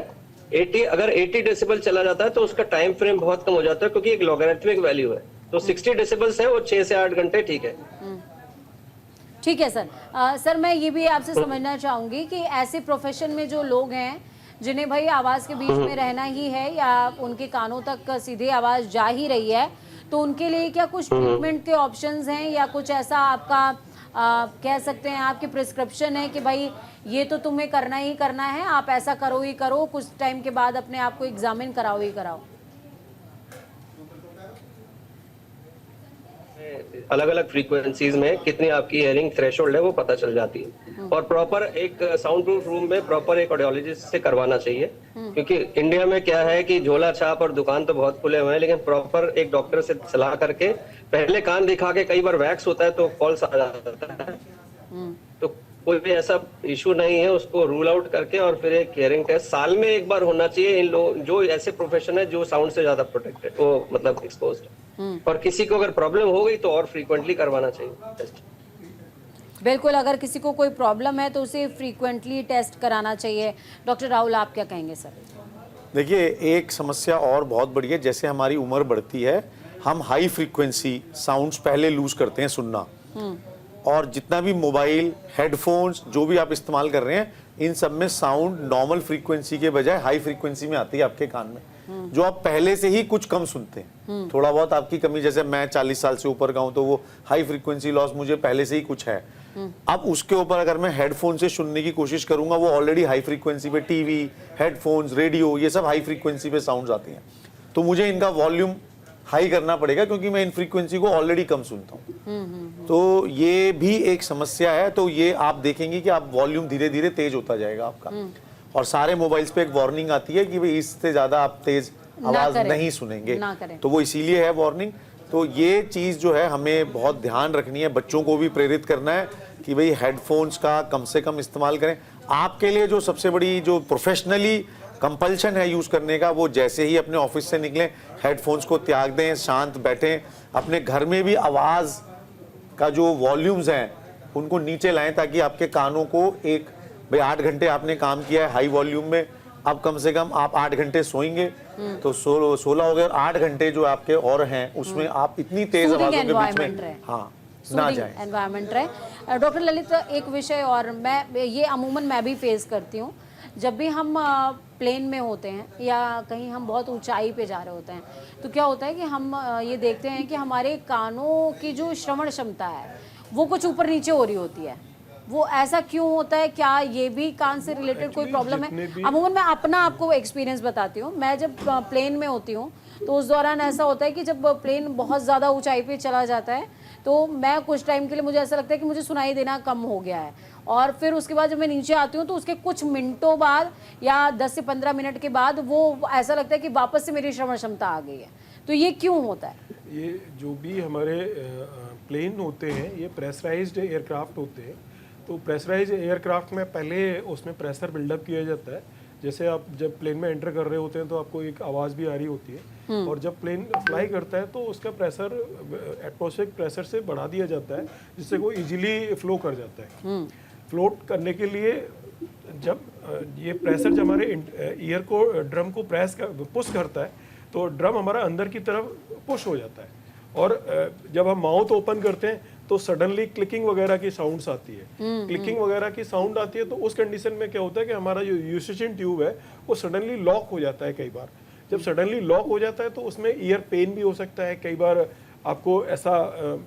80 अगर 80 डेसिबल चला जाता है तो उसका टाइम फ्रेम बहुत कम हो जाता है, क्योंकि एक लॉगरिथमिक वैल्यू है। तो 60 डेसिबल्स है वो 6 से 8 घंटे ठीक है। ठीक है सर। सर मैं ये भी आपसे समझना चाहूंगी कि ऐसे प्रोफेशन में जो लोग हैं जिन्हें भाई आवाज़ के बीच में रहना ही है या उनके कानों तक सीधे आवाज़ जा ही रही है, तो उनके लिए क्या कुछ ट्रीटमेंट के ऑप्शंस हैं या कुछ ऐसा आपका कह सकते हैं आपकी प्रिस्क्रिप्शन है कि भाई ये तो तुम्हें करना ही करना है, आप ऐसा करो ही करो, कुछ टाइम के बाद अपने आप को एग्जामिन कराओ ही कराओ? अलग अलग फ्रीक्वेंसीज में कितनी आपकी हियरिंग थ्रेशोल्ड है वो पता चल जाती है, और प्रॉपर एक साउंड प्रूफ रूम में प्रॉपर एक ऑडियोलॉजिस्ट से करवाना चाहिए। क्योंकि इंडिया में क्या है कि झोला छाप और दुकान तो बहुत खुले हुए हैं, लेकिन प्रॉपर एक डॉक्टर से सलाह करके पहले कान दिखा के, कई बार वैक्स होता है तो फॉल्स आ जाता है, तो कोई भी ऐसा इशू नहीं है, उसको रूल आउट करके और फिर एक हियरिंग टेस्ट साल में एक बार होना चाहिए। इन लोग जो ऐसे प्रोफेशन है जो साउंड से ज्यादा प्रोटेक्टेड, वो मतलब एक्सपोज्ड, और किसी को अगर प्रॉब्लम हो गई तो और फ्रीक्वेंटली करवाना चाहिए टेस्ट। बिल्कुल, अगर किसी को कोई प्रॉब्लम है तो उसे फ्रीक्वेंटली टेस्ट कराना चाहिए। डॉक्टर राहुल, आप क्या कहेंगे सर? देखिए, एक समस्या और बहुत बड़ी है, जैसे हमारी उम्र बढ़ती है हम हाई फ्रीक्वेंसी साउंड्स पहले लूज करते हैं सुनना, और जितना भी मोबाइल, हेडफोन्स जो भी आप इस्तेमाल कर रहे हैं, इन सब में साउंड नॉर्मल फ्रीक्वेंसी के बजाय हाई फ्रीक्वेंसी में आती है आपके कान में, जो आप पहले से ही कुछ कम सुनते हैं। थोड़ा बहुत आपकी कमी, जैसे मैं 40 साल से ऊपर का हूं तो वो हाई फ्रीक्वेंसी लॉस मुझे पहले से ही कुछ है। अब उसके ऊपर अगर मैं हेडफोन से सुनने की कोशिश करूंगा, वो ऑलरेडी हाई फ्रीक्वेंसी पे टीवी, हेडफोन्स, रेडियो, ये सब हाई फ्रीक्वेंसी पे साउंड्स आती हैं, तो मुझे इनका वॉल्यूम हाई करना पड़ेगा क्योंकि मैं इन फ्रीक्वेंसी को ऑलरेडी कम सुनता हूँ। तो ये भी एक समस्या है। तो ये आप देखेंगे कि आप वॉल्यूम धीरे धीरे तेज होता जाएगा आपका, और सारे मोबाइल्स पे एक वार्निंग आती है कि भाई इससे ज्यादा आप तेज आवाज नहीं सुनेंगे, तो वो इसीलिए है वार्निंग। तो ये चीज जो है हमें बहुत ध्यान रखनी है, बच्चों को भी प्रेरित करना है कि भाई हेडफोन्स का कम से कम इस्तेमाल करें। आपके लिए जो सबसे बड़ी जो प्रोफेशनली कंपल्शन है यूज करने का, वो जैसे ही अपने ऑफिस से निकलें हेडफोन्स को त्याग दें, शांत बैठें, अपने घर में भी आवाज का जो वॉल्यूम्स हैं उनको नीचे लाएं, ताकि आपके कानों को एक भाई 8 घंटे आपने काम किया है हाई वॉल्यूम में, अब कम से कम आप 8 घंटे सोएंगे तो 16 हो गए, और 8 घंटे जो आपके और हैं उसमें आप इतनी तेज आवाजों के बीच में ना जाए, एनवायरनमेंट रहे। डॉक्टर ललित, एक विषय और ये अमूमन मैं भी फेस करती हूँ, जब भी हम प्लेन में होते हैं या कहीं हम बहुत ऊंचाई पे जा रहे होते हैं, तो क्या होता है कि हम ये देखते हैं कि हमारे कानों की जो श्रवण क्षमता है वो कुछ ऊपर नीचे हो रही होती है। वो ऐसा क्यों होता है? क्या ये भी कान से रिलेटेड कोई प्रॉब्लम है? अमूमन मैं अपना आपको एक्सपीरियंस बताती हूँ। मैं जब प्लेन में होती हूँ तो उस दौरान ऐसा होता है कि जब प्लेन बहुत ज़्यादा ऊंचाई पे चला जाता है तो मैं कुछ टाइम के लिए, मुझे ऐसा लगता है कि मुझे सुनाई देना कम हो गया है, और फिर उसके बाद जब मैं नीचे आती हूँ तो उसके कुछ मिनटों बाद या 10 से 15 मिनट के बाद वो ऐसा लगता है कि वापस से मेरी श्रवण क्षमता आ गई है। तो ये क्यों होता है? ये जो भी हमारे प्लेन होते हैं, ये प्रेशराइज्ड एयरक्राफ्ट होते हैं। तो प्रेशराइज्ड एयरक्राफ्ट में पहले उसमें प्रेशर बिल्डअप किया जाता है। जैसे आप जब प्लेन में एंटर कर रहे होते हैं तो आपको एक आवाज़ भी आ रही होती है, और जब प्लेन फ्लाई करता है तो उसका प्रेशर एटमॉस्फेरिक प्रेशर से बढ़ा दिया जाता है, जिससे वो इजीली फ्लो कर जाता है। फ्लोट करने के लिए जब ये प्रेशर जब हमारे ईयर को, ड्रम को पुश करता है, तो ड्रम हमारा अंदर की तरफ पुश हो जाता है, और जब हम माउथ ओपन करते हैं तो सडनली क्लिकिंग वगैरह की साउंड्स आती है। क्लिकिंग वगैरह की साउंड आती है तो उस कंडीशन में क्या होता है कि हमारा जो यूसेशन ट्यूब है वो सडनली लॉक हो जाता है। कई बार जब सडनली लॉक हो जाता है तो उसमें ईयर पेन भी हो सकता है। कई बार आपको ऐसा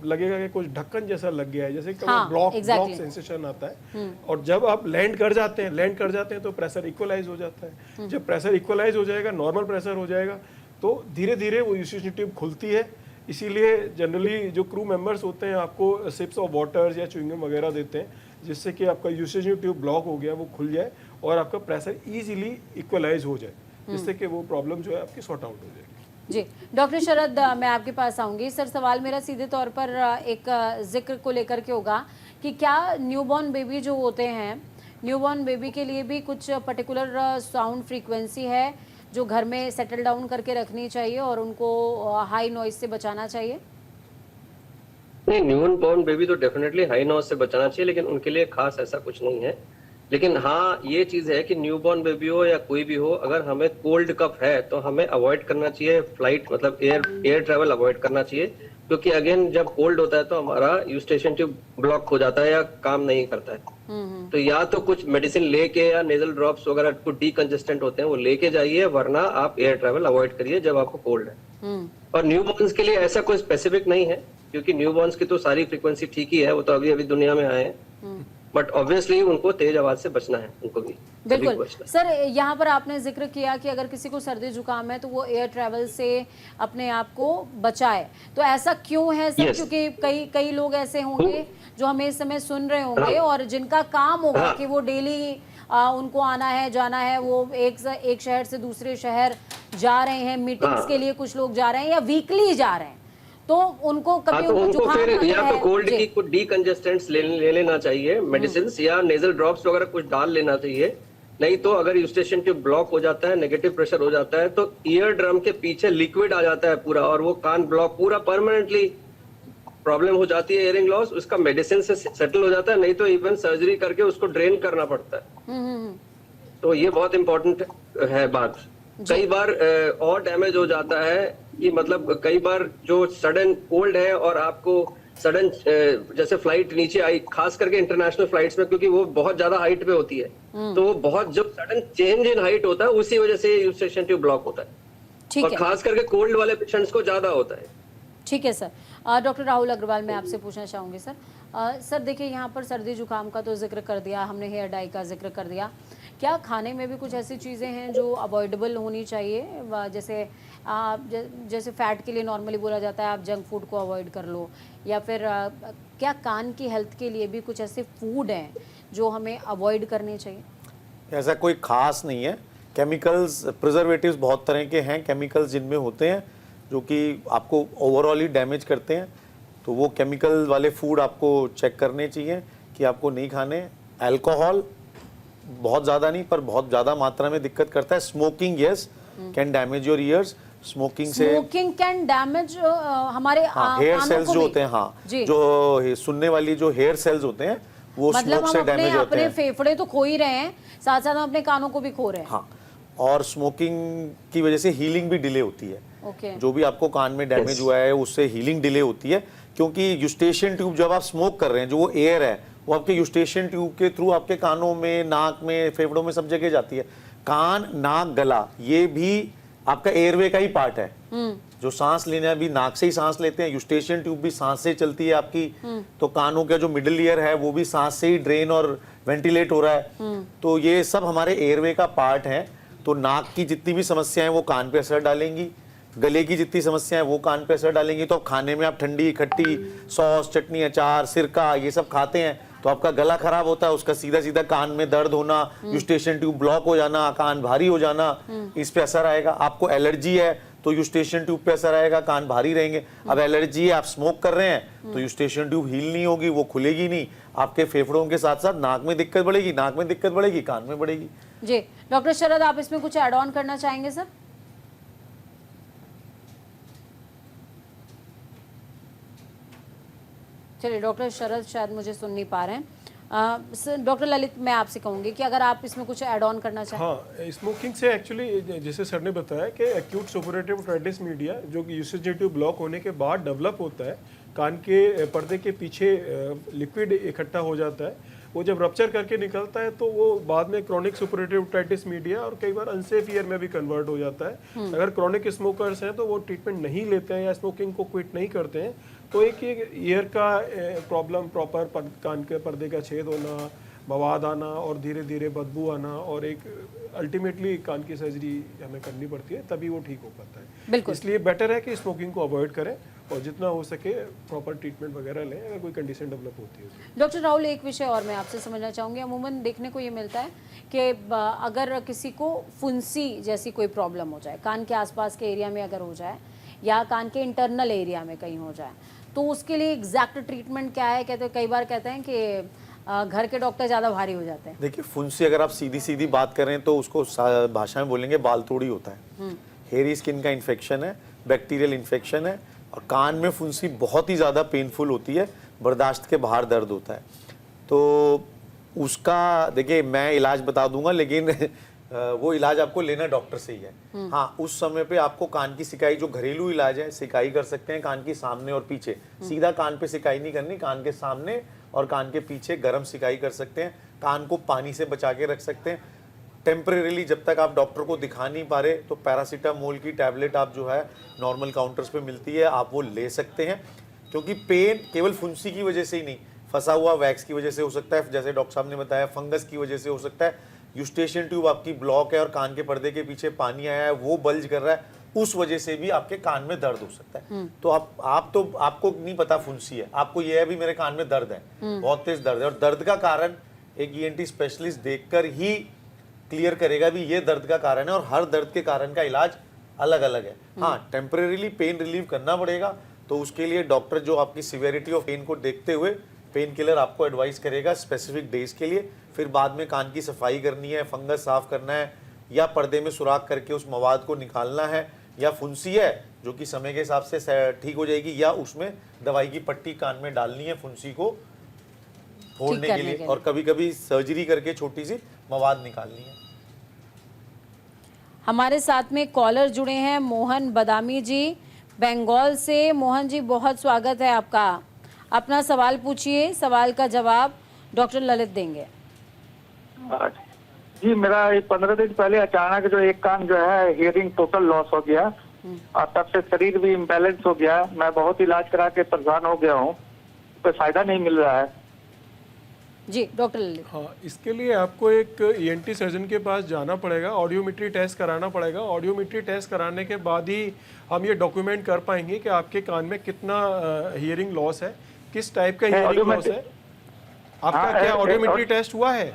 लगेगा कि कुछ ढक्कन जैसा लग गया है, जैसे ब्लॉक सेंसेशन आता है। और जब आप लैंड कर जाते हैं तो प्रेशर इक्वलाइज हो जाता है। जब प्रेशर इक्वलाइज हो जाएगा, नॉर्मल प्रेशर हो जाएगा, तो धीरे धीरे वो यूसेशन ट्यूब खुलती है। इसीलिए जनरली जो क्रू मेंबर्स होते हैं आपको सिप्स ऑफ वाटर्स या च्युइंगम वगैरह देते हैं, जिससे कि आपका यूसेशन ट्यूब ब्लॉक हो गया वो खुल जाए और आपका प्रेशर इजीली इक्वलाइज हो जाए, जिससे कि वो प्रॉब्लम जो है आपकी सॉर्ट आउट हो जाएगी। जी डॉक्टर शरद, मैं आपके पास आऊंगी। सर, सवाल मेरा सीधे तौर पर एक जिक्र को लेकर के होगा कि क्या न्यूबॉर्न बेबी जो होते हैं, न्यूबॉर्न बेबी के लिए भी कुछ पर्टिकुलर साउंड फ्रीक्वेंसी है जो घर में सेटल डाउन करके रखनी चाहिए और उनको हाई नॉइज से बचाना चाहिए? नहीं, न्यूबॉर्न बॉर्न बेबी तो डेफिनेटली हाई नॉइज से बचाना चाहिए, लेकिन उनके लिए खास ऐसा कुछ नहीं है। लेकिन हाँ, ये चीज है कि न्यूबॉर्न बेबी हो या कोई भी हो, अगर हमें कोल्ड कफ है तो हमें अवॉइड करना चाहिए फ्लाइट, मतलब एयर ट्रैवल अवॉइड करना चाहिए, क्योंकि अगेन जब कोल्ड होता है तो हमारा यूस्टेशन ट्यूब ब्लॉक हो जाता है या काम नहीं करता है। तो या तो कुछ मेडिसिन लेके या नेजल ड्रॉप्स वगैरह कुछ डीकंजेस्टेंट होते हैं वो लेके जाइए, वरना आप एयर ट्रैवल अवॉइड करिए जब आपको कोल्ड है। और न्यूबॉर्न्स के लिए ऐसा कोई स्पेसिफिक नहीं है, क्योंकि न्यूबॉर्न्स की तो सारी फ्रीक्वेंसी ठीक ही है, वो तो अभी अभी दुनिया में आए हैं, बट ऑब्वियसली उनको तेज आवाज से बचना है, उनको भी बिल्कुल। सर, यहाँ पर आपने जिक्र किया कि अगर किसी को सर्दी जुकाम है तो वो एयर ट्रैवल से अपने आप को बचाए, तो ऐसा क्यों है सर? Yes. क्योंकि कई लोग ऐसे होंगे जो हमें इस समय सुन रहे होंगे और जिनका काम होगा कि वो डेली उनको आना है जाना है, वो एक शहर से दूसरे शहर जा रहे हैं, मीटिंग्स के लिए कुछ लोग जा रहे हैं या वीकली जा रहे हैं, तो उनको कभी तो उनको जुकाम फिर या है तो कोल्ड की कुछ डीकंजेस्टेंट्स ले लेना चाहिए, मेडिसिन या नेजल ड्रॉप्स वगैरह कुछ डाल लेना चाहिए। नहीं तो अगर यूस्टेशन ट्यूब ब्लॉक हो जाता है, नेगेटिव प्रेशर हो जाता है, तो ईयर ड्रम के पीछे लिक्विड आ जाता है पूरा, और वो कान ब्लॉक पूरा परमानेंटली प्रॉब्लम हो जाती है, हेयरिंग लॉस, उसका मेडिसिन से सेटल हो जाता है, नहीं तो इवन सर्जरी करके उसको ड्रेन करना पड़ता है। तो ये बहुत इंपॉर्टेंट है बात। कई बार और डैमेज हो जाता है कि मतलब कई बार जो सडन कोल्ड है और आपको सडन जैसे फ्लाइट नीचे आई, खास करके इंटरनेशनल फ्लाइट्स में, क्योंकि वो बहुत ज्यादा हाइट पे होती है, तो वो बहुत जो सडन चेंज इन हाइट होता है उसी वजह से यूस्टेशन ट्यूब ब्लॉक होता है, ठीक और है। खास करके कोल्ड वाले पेशेंट्स को ज्यादा होता है। ठीक है सर। डॉक्टर राहुल अग्रवाल, मैं आपसे पूछना चाहूँगी सर। सर देखिए, यहाँ पर सर्दी जुकाम का तो जिक्र कर दिया हमने, हेयर डाई का जिक्र कर दिया, क्या खाने में भी कुछ ऐसी चीज़ें हैं जो अवॉइडेबल होनी चाहिए? जैसे फैट के लिए नॉर्मली बोला जाता है आप जंक फूड को अवॉइड कर लो, या फिर क्या कान की हेल्थ के लिए भी कुछ ऐसे फूड हैं जो हमें अवॉइड करने चाहिए? ऐसा कोई खास नहीं है। केमिकल्स, प्रिजर्वेटिव्स बहुत तरह के हैं केमिकल्स जिनमें होते हैं जो कि आपको ओवरऑल ही डैमेज करते हैं, तो वो केमिकल वाले फूड आपको चेक करने चाहिए कि आपको नहीं खाने। अल्कोहल बहुत ज़्यादा नहीं, पर बहुत ज़्यादा मात्रा में दिक्कत करता है। Smoking yes can damage your ears. Smoking can damage हमारे हेयर सेल्स जो होते हैं, हाँ, जो सुनने वाली जो हेयर सेल्स होते हैं वो मतलब स्मोक से डैमेज होते हैं। अपने फेफड़े तो खो ही रहे हैं, साथ साथ हम अपने कानों को भी खो रहे हैं। हाँ, और स्मोकिंग की वजह से हीलिंग भी डिले होती है। जो भी आपको कान में डैमेज हुआ है उससे हीलिंग डिले होती है, क्योंकि यूस्टेशन ट्यूब जब आप स्मोक कर रहे हैं, जो वो एयर है वो आपके यूस्टेशन ट्यूब के थ्रू आपके कानों में, नाक में, फेफड़ों में सब जगह जाती है। कान, नाक, गला, ये भी आपका एयरवे का ही पार्ट है। जो सांस लेना भी नाक से ही सांस लेते हैं, यूस्टेशन ट्यूब भी सांस से चलती है आपकी, तो कानों का जो मिडिल ईयर है वो भी सांस से ही ड्रेन और वेंटिलेट हो रहा है। तो ये सब हमारे एयरवे का पार्ट है। तो नाक की जितनी भी समस्याएं वो कान पे असर डालेंगी, गले की जितनी समस्याएं वो कान पे असर डालेंगी। तो खाने में आप ठंडी, खट्टी, सॉस, चटनी, अचार, सिरका ये सब खाते हैं तो आपका गला खराब होता है, उसका सीधा सीधा कान में दर्द होना, यूस्टेशन ट्यूब ब्लॉक हो जाना, कान भारी हो जाना, इस पे असर आएगा। आपको एलर्जी है तो यूस्टेशन ट्यूब पे असर आएगा, कान भारी रहेंगे। अब एलर्जी है, आप स्मोक कर रहे हैं तो यूस्टेशन ट्यूब हील नहीं होगी, वो खुलेगी नहीं, आपके फेफड़ों के साथ साथ नाक में दिक्कत बढ़ेगी, नाक में दिक्कत बढ़ेगी, कान में बढ़ेगी। जी डॉक्टर शरद, आप इसमें कुछ ऐड ऑन करना चाहेंगे सर? चलिए, डॉक्टर शरद शायद मुझे सुन नहीं पा रहे हैं। डॉक्टर ललित, मैं आपसे कहूंगी कि अगर आप इसमें कुछ ऐड ऑन करना चाहें। हाँ, स्मोकिंग से एक्चुअली जैसे सर ने बताया कि एक्यूट सुपरेटिव ओटाइटिस मीडिया जो कि यूसेज ट्यूब ब्लॉक होने के बाद डेवलप होता है, कान के पर्दे के पीछे लिक्विड इकट्ठा हो जाता है, वो जब रप्चर करके निकलता है तो वो बाद में क्रॉनिक सुपरेटिव ओटाइटिस मीडिया और कई बार अनसेफ ईयर में भी कन्वर्ट हो जाता है। अगर क्रॉनिक स्मोकर्स हैं तो वो ट्रीटमेंट नहीं लेते हैं या स्मोकिंग को क्विट नहीं करते हैं तो एक ईयर का प्रॉब्लम, प्रॉपर कान के पर्दे का छेद होना, बवाद आना और धीरे धीरे बदबू आना, और एक अल्टीमेटली कान की सर्जरी हमें करनी पड़ती है, तभी वो ठीक हो पाता है। इसलिए बेटर है कि स्मोकिंग को अवॉइड करें और जितना हो सके प्रॉपर ट्रीटमेंट वगैरह लें अगर कोई कंडीशन डेवलप होती है तो। डॉक्टर राहुल, एक विषय और मैं आपसे समझना चाहूँगी। अमूमन देखने को ये मिलता है कि अगर किसी को फुंसी जैसी कोई प्रॉब्लम हो जाए, कान के आसपास के एरिया में अगर हो जाए या कान के इंटरनल एरिया में कहीं हो जाए, तो उसके लिए एग्जैक्ट ट्रीटमेंट क्या है? कहते कई बार कहते हैं कि घर के डॉक्टर ज़्यादा भारी हो जाते हैं। देखिए, फुंसी अगर आप सीधी सीधी बात करें तो उसको भाषा में बोलेंगे बाल तोड़ी होता है। हेयरी स्किन का इन्फेक्शन है, बैक्टीरियल इन्फेक्शन है, और कान में फुंसी बहुत ही ज़्यादा पेनफुल होती है, बर्दाश्त के बाहर दर्द होता है। तो उसका देखिए मैं इलाज बता दूंगा, लेकिन वो इलाज आपको लेना डॉक्टर से ही है। हाँ, उस समय पे आपको कान की सिकाई, जो घरेलू इलाज है, सिकाई कर सकते हैं कान की सामने और पीछे। सीधा कान पे सिकाई नहीं करनी, कान के सामने और कान के पीछे गर्म सिकाई कर सकते हैं। कान को पानी से बचा के रख सकते हैं टेम्परेरीली, जब तक आप डॉक्टर को दिखा नहीं पा रहे। तो पैरासीटामोल की टैबलेट आप जो है नॉर्मल काउंटर्स पे मिलती है, आप वो ले सकते हैं। क्योंकि पेन केवल फुंसी की वजह से ही नहीं, फंसा हुआ वैक्स की वजह से हो सकता है, जैसे डॉक्टर साहब ने बताया, फंगस की वजह से हो सकता है, यूस्टेशियन ट्यूब आपकी ब्लॉक है और कान के पर्दे के पीछे पानी आया है, वो बल्ज कर रहा है, उस वजह से भी आपके कान में दर्द हो सकता है। तो आपको नहीं पता फुंसी है, आपको यह है भी मेरे कान में दर्द है, बहुत तेज दर्द है, और दर्द का कारण एक ईएनटी स्पेशलिस्ट देखकर ही क्लियर करेगा भी ये दर्द का कारण है, और हर दर्द के कारण का इलाज अलग अलग है। हाँ, टेम्परेरीली पेन रिलीव करना पड़ेगा, तो उसके लिए डॉक्टर जो आपकी सिवियरिटी ऑफ पेन को देखते हुए पेन किलर आपको एडवाइस करेगा स्पेसिफिक डेज के लिए। फिर बाद में कान की सफाई करनी है, फंगस साफ करना है, या पर्दे में सुराख करके उस मवाद को निकालना है, या फुंसी है जो कि समय के हिसाब से ठीक हो जाएगी, या उसमें दवाई की पट्टी कान में डालनी है फुंसी को फोड़ने के लिए, और कभी कभी सर्जरी करके छोटी सी मवाद निकालनी है। हमारे साथ में कॉलर जुड़े हैं मोहन बदामी जी बंगाल से। मोहन जी, बहुत स्वागत है आपका। अपना सवाल पूछिए, सवाल का जवाब डॉक्टर ललित देंगे। जी, मेरा 15 दिन पहले अचानक जो एक कान जो है हियरिंग टोटल लॉस हो गया, और तब से शरीर भी इम्बैलेंस हो गया। मैं बहुत इलाज करा के परेशान हो गया हूँ, कोई फायदा नहीं मिल रहा है। जी डॉक्टर ललित। हाँ, इसके लिए आपको एक ईएनटी सर्जन के पास जाना पड़ेगा, ऑडियोमेट्री टेस्ट कराना पड़ेगा। ऑडियोमेट्री टेस्ट कराने के बाद ही हम ये डॉक्यूमेंट कर पाएंगे कि आपके कान में कितना हियरिंग लॉस है, किस टाइप का हियरिंग लॉस है। आपका क्या ऑडियोमेट्री टेस्ट हुआ है?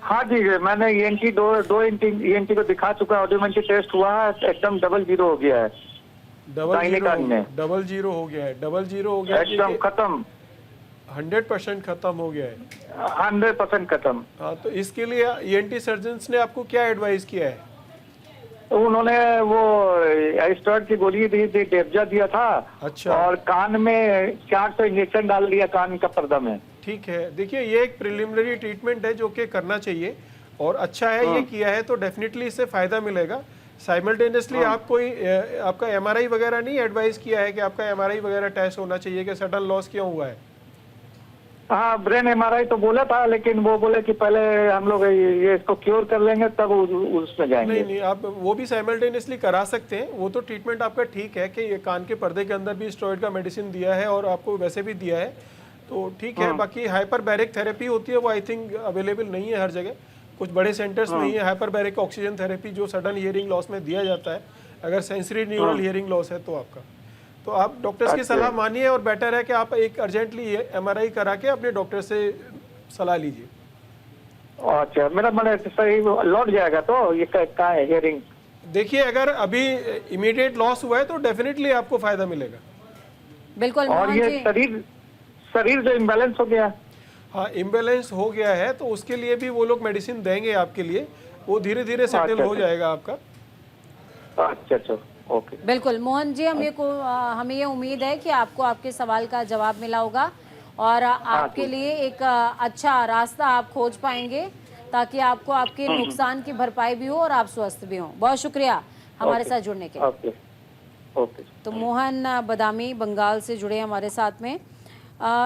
हाँ जी, मैंने ईएनटी दो ईएनटी को दिखा चुका है, ऑडियोमेट्री टेस्ट हुआ है, एकदम 0 हो गया है। दाहिने कान में 0 हो गया है, 0 हो गया है, एकदम खत्म, 100% खत्म हो गया है, 100% खत्म। हाँ, तो इसके लिए ईएनटी सर्जन्स ने आपको क्या एडवाइस किया है? उन्होंने वो एस्टर्ड की गोली दी थी, डेप्जा दिया था। अच्छा। और कान में 400 इंजेक्शन डाल दिया कान का पर्दा में। ठीक है, देखिए ये एक प्रिलिमिनरी ट्रीटमेंट है जो कि करना चाहिए, और अच्छा है ये किया है तो डेफिनेटली इससे फायदा मिलेगा। साइमल्टेनियसली आप कोई आपका एमआरआई वगैरह नहीं एडवाइस किया है कि आपका एमआरआई वगैरह टेस्ट होना चाहिए कि सडन लॉस क्यों हुआ है? हाँ, ब्रेन एमआरआई तो बोला था, लेकिन वो बोले कि पहले हम लोग ये इसको क्योर कर लेंगे तब उसमें जाएंगे। नहीं, आप वो भी साइमल्टेनियसली करा सकते हैं, वो तो ट्रीटमेंट आपका ठीक है कि ये कान के पर्दे के अंदर भी स्टेरॉइड का मेडिसिन दिया है और आपको वैसे भी दिया है, तो ठीक है। बाकी हाइपरबैरिक थेरेपी होती है, वो आई थिंक अवेलेबल नहीं है हर जगह, कुछ बड़े सेंटर्स में ही है हाइपरबैरिक ऑक्सीजन थेरेपी जो सडन हियरिंग लॉस में दिया जाता है अगर सेंसरी न्यूरल हियरिंग लॉस है तो आपका। तो आप डॉक्टर्स की सलाह मानिए, और बेटर है कि आप एक अर्जेंटली एमआरआई करा के अपने डॉक्टर से सलाह लीजिए। अच्छा, मेरा मन सही लौट जाएगा तो ये क्या है हियरिंग? देखिए, अगर अभी इमीडिएट लॉस हुआ है तो डेफिनेटली आपको फायदा मिलेगा। बिल्कुल। और ये शरीर जो इम्बैलेंस हो गया, हाँ, इम्बैलेंस हो गया है तो उसके लिए भी वो लोग मेडिसिन देंगे आपके लिए, वो धीरे धीरे सेटल हो जाएगा आपका। अच्छा, ओके। बिल्कुल मोहन जी, हमें ये उम्मीद है कि आपको आपके सवाल का जवाब मिला होगा, और आपके लिए एक अच्छा रास्ता आप खोज पाएंगे ताकि आपको आपके नुकसान की भरपाई भी हो और आप स्वस्थ भी हों। बहुत शुक्रिया हमारे साथ जुड़ने के लिए। ओके। तो मोहन बदामी बंगाल से जुड़े हमारे साथ में।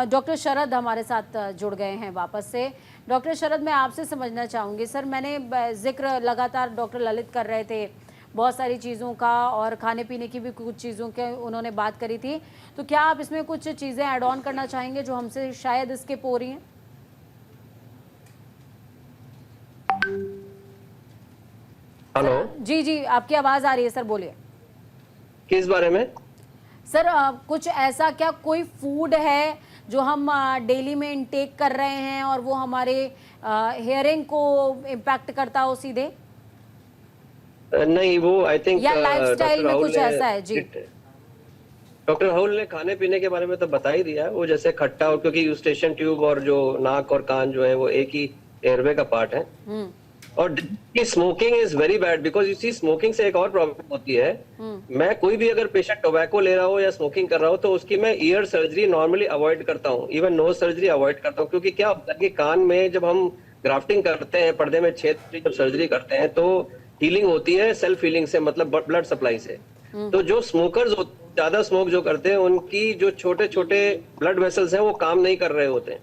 डॉक्टर शरद हमारे साथ जुड़ गए हैं वापस से। डॉक्टर शरद, मैं आपसे समझना चाहूँगी, सर मैंने जिक्र लगातार डॉक्टर ललित कर रहे थे बहुत सारी चीज़ों का, और खाने पीने की भी कुछ चीज़ों के उन्होंने बात करी थी, तो क्या आप इसमें कुछ चीज़ें ऐड ऑन करना चाहेंगे जो हमसे शायद स्किप हो रही हैं? हेलो जी, आपकी आवाज़ आ रही है सर, बोलिए। किस बारे में? सर कुछ ऐसा क्या कोई फूड है जो हम डेली में इनटेक कर रहे हैं और वो हमारे हेयरिंग को इम्पैक्ट करता हो सीधे, नहीं वो आई थिंक या लाइफस्टाइल में कुछ ऐसा है? जी डॉक्टर राहुल ने खाने पीने के बारे में तो बता ही दिया है। वो जैसे खट्टा हो, क्योंकि यूस्टेशन ट्यूब और जो नाक और कान जो है वो एक ही एयरवे का पार्ट है। और smoking is very bad, because you see smoking से एक और प्रॉब्लम होती है। मैं कोई भी अगर पेशेंट टोबैको ले रहा हो या स्मोकिंग कर रहा हो तो उसकी मैं ईयर सर्जरी नॉर्मली अवॉइड करता हूँ, इवन नोज सर्जरी अवॉइड करता हूँ। क्योंकि क्या होता है कि कान में जब हम ग्राफ्टिंग करते हैं, पर्दे में छेद की जब सर्जरी करते हैं तो हीलिंग होती है सेल्फ हीलिंग से, मतलब ब्लड सप्लाई से। तो जो स्मोकर्स ज्यादा स्मोक जो करते हैं उनकी जो छोटे छोटे ब्लड वेसल्स हैं वो काम नहीं कर रहे होते हैं,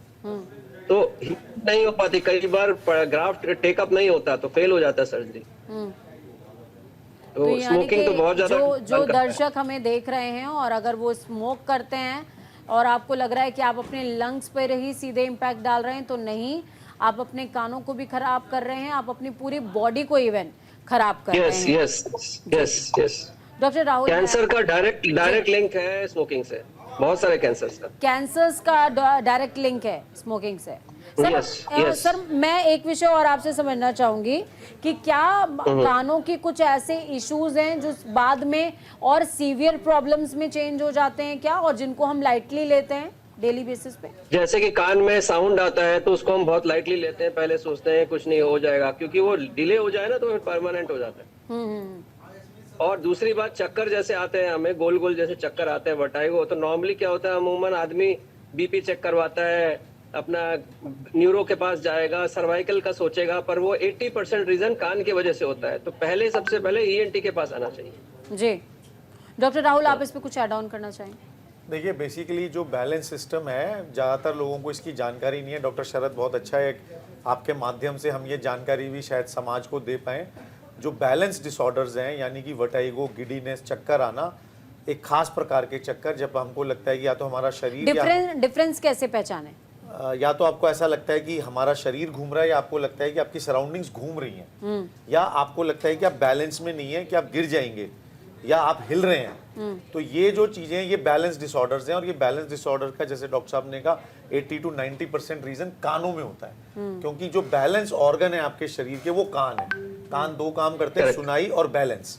तो नहीं हो पाती। कई बार ग्राफ्ट टेकअप नहीं होता तो फेल हो जाता है सर्जरी। तो यानी स्मोकिंग कि तो बहुत ज्यादा जो दर्शक हमें देख रहे हैं और अगर वो स्मोक करते हैं और आपको लग रहा है कि आप अपने लंग्स पर ही सीधे इम्पैक्ट डाल रहे हैं, तो नहीं, आप अपने कानों को भी खराब कर रहे हैं, आप अपनी पूरी बॉडी को इवन खराब कर रहे हैं। यस डॉक्टर राहुल, कैंसर का डायरेक्ट लिंक है स्मोकिंग से, बहुत सारे कैंसर्स का। कैंसर्स का डायरेक्ट लिंक है स्मोकिंग से। Sir, Yes. सर मैं एक विषय और आपसे समझना चाहूंगी कि क्या कानों की कुछ ऐसे इश्यूज हैं जो बाद में और सीवियर प्रॉब्लम्स में चेंज हो जाते हैं क्या, और जिनको हम लाइटली लेते हैं डेली बेसिस पे? जैसे कि कान में साउंड आता है तो उसको हम बहुत लाइटली लेते हैं, पहले सोचते हैं कुछ नहीं हो जाएगा, क्योंकि वो डिले हो जाए ना तो फिर परमानेंट हो जाता है। और दूसरी बात, चक्कर जैसे आते हैं हमें, गोल गोल जैसे चक्कर आते हैं वर्टाइगो, तो नॉर्मली क्या होता है, अमूमन आदमी बीपी चेक करवाता है, अपना न्यूरो के पास जाएगा, सर्वाइकल का सोचेगा, पर वो 80% रीजन कान की वजह से होता है। तो पहले सबसे पहले ईएनटी के पास आना चाहिए। जी डॉक्टर राहुल, आप इस पे कुछ ऐड ऑन करना चाहेंगे? देखिए, बेसिकली जो बैलेंस सिस्टम है, ज़्यादातर लोगों को इसकी जानकारी नहीं है। डॉक्टर शरद बहुत अच्छा है, आपके माध्यम से हम ये जानकारी भी शायद समाज को दे पाएँ। जो बैलेंस डिसऑर्डर्स हैं, यानी कि वर्टाइगो, गिडीनेस, चक्कर आना, एक खास प्रकार के चक्कर जब हमको लगता है कि या तो हमारा शरीर डिफरेंस कैसे पहचाने? या तो आपको ऐसा लगता है कि हमारा शरीर घूम रहा है, या आपको लगता है कि आपकी सराउंडिंग्स घूम रही हैं, या आपको लगता है कि आप बैलेंस में नहीं है, कि आप गिर जाएंगे, या आप हिल रहे हैं। तो ये जो चीजें, ये बैलेंस डिसऑर्डर्स हैं। और ये बैलेंस डिसऑर्डर का, जैसे डॉक्टर साहब ने कहा, 80 to 90% रीजन कानों में होता है। क्योंकि जो बैलेंस ऑर्गन है आपके शरीर के, वो कान है। कान दो काम करते हैं, सुनाई और बैलेंस।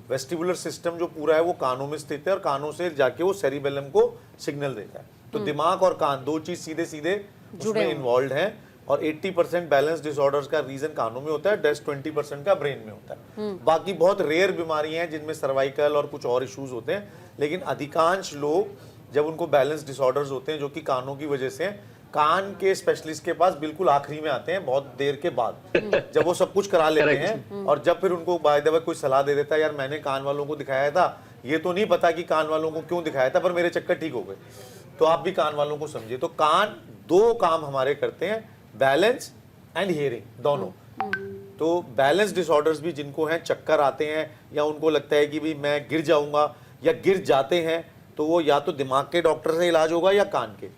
वेस्टिबुलर सिस्टम जो पूरा है वो कानों में स्थित है, और कानों से जाके वो सेरिबेलम को सिग्नल देता है। तो दिमाग और कान, दो चीज सीधे सीधे उसमें इन्वॉल्व हैं। और 80% बैलेंस डिसऑर्डर्स का रीजन कानों में होता है, 10-20% का ब्रेन में होता है। बाकी बहुत रेयर बीमारी हैं जिनमें सर्वाइकल और कुछ और इश्यूज होते हैं, लेकिन अधिकांश लोग जब उनको बैलेंस डिसऑर्डर्स होते हैं जो कि कानों की वजह से हैं, कान के स्पेशलिस्ट के पास बिल्कुल आखिरी में आते हैं, बहुत देर के बाद, जब वो सब कुछ करा लेते हैं। और जब फिर उनको बाय द वे कोई सलाह दे देता है, यार मैंने कान वालों को दिखाया था, ये तो नहीं पता कि कान वालों को क्यों दिखाया था, पर मेरे चक्कर ठीक हो गए। तो आप भी कान वालों को समझिए। तो कान दो काम हमारे करते हैं, बैलेंस एंड हियरिंग, दोनों। तो बैलेंस डिसऑर्डर्स भी जिनको हैं, चक्कर आते हैं, या उनको लगता है कि भी मैं गिर जाऊंगा, या गिर जाते हैं, तो वो या तो दिमाग के डॉक्टर से इलाज होगा या कान के।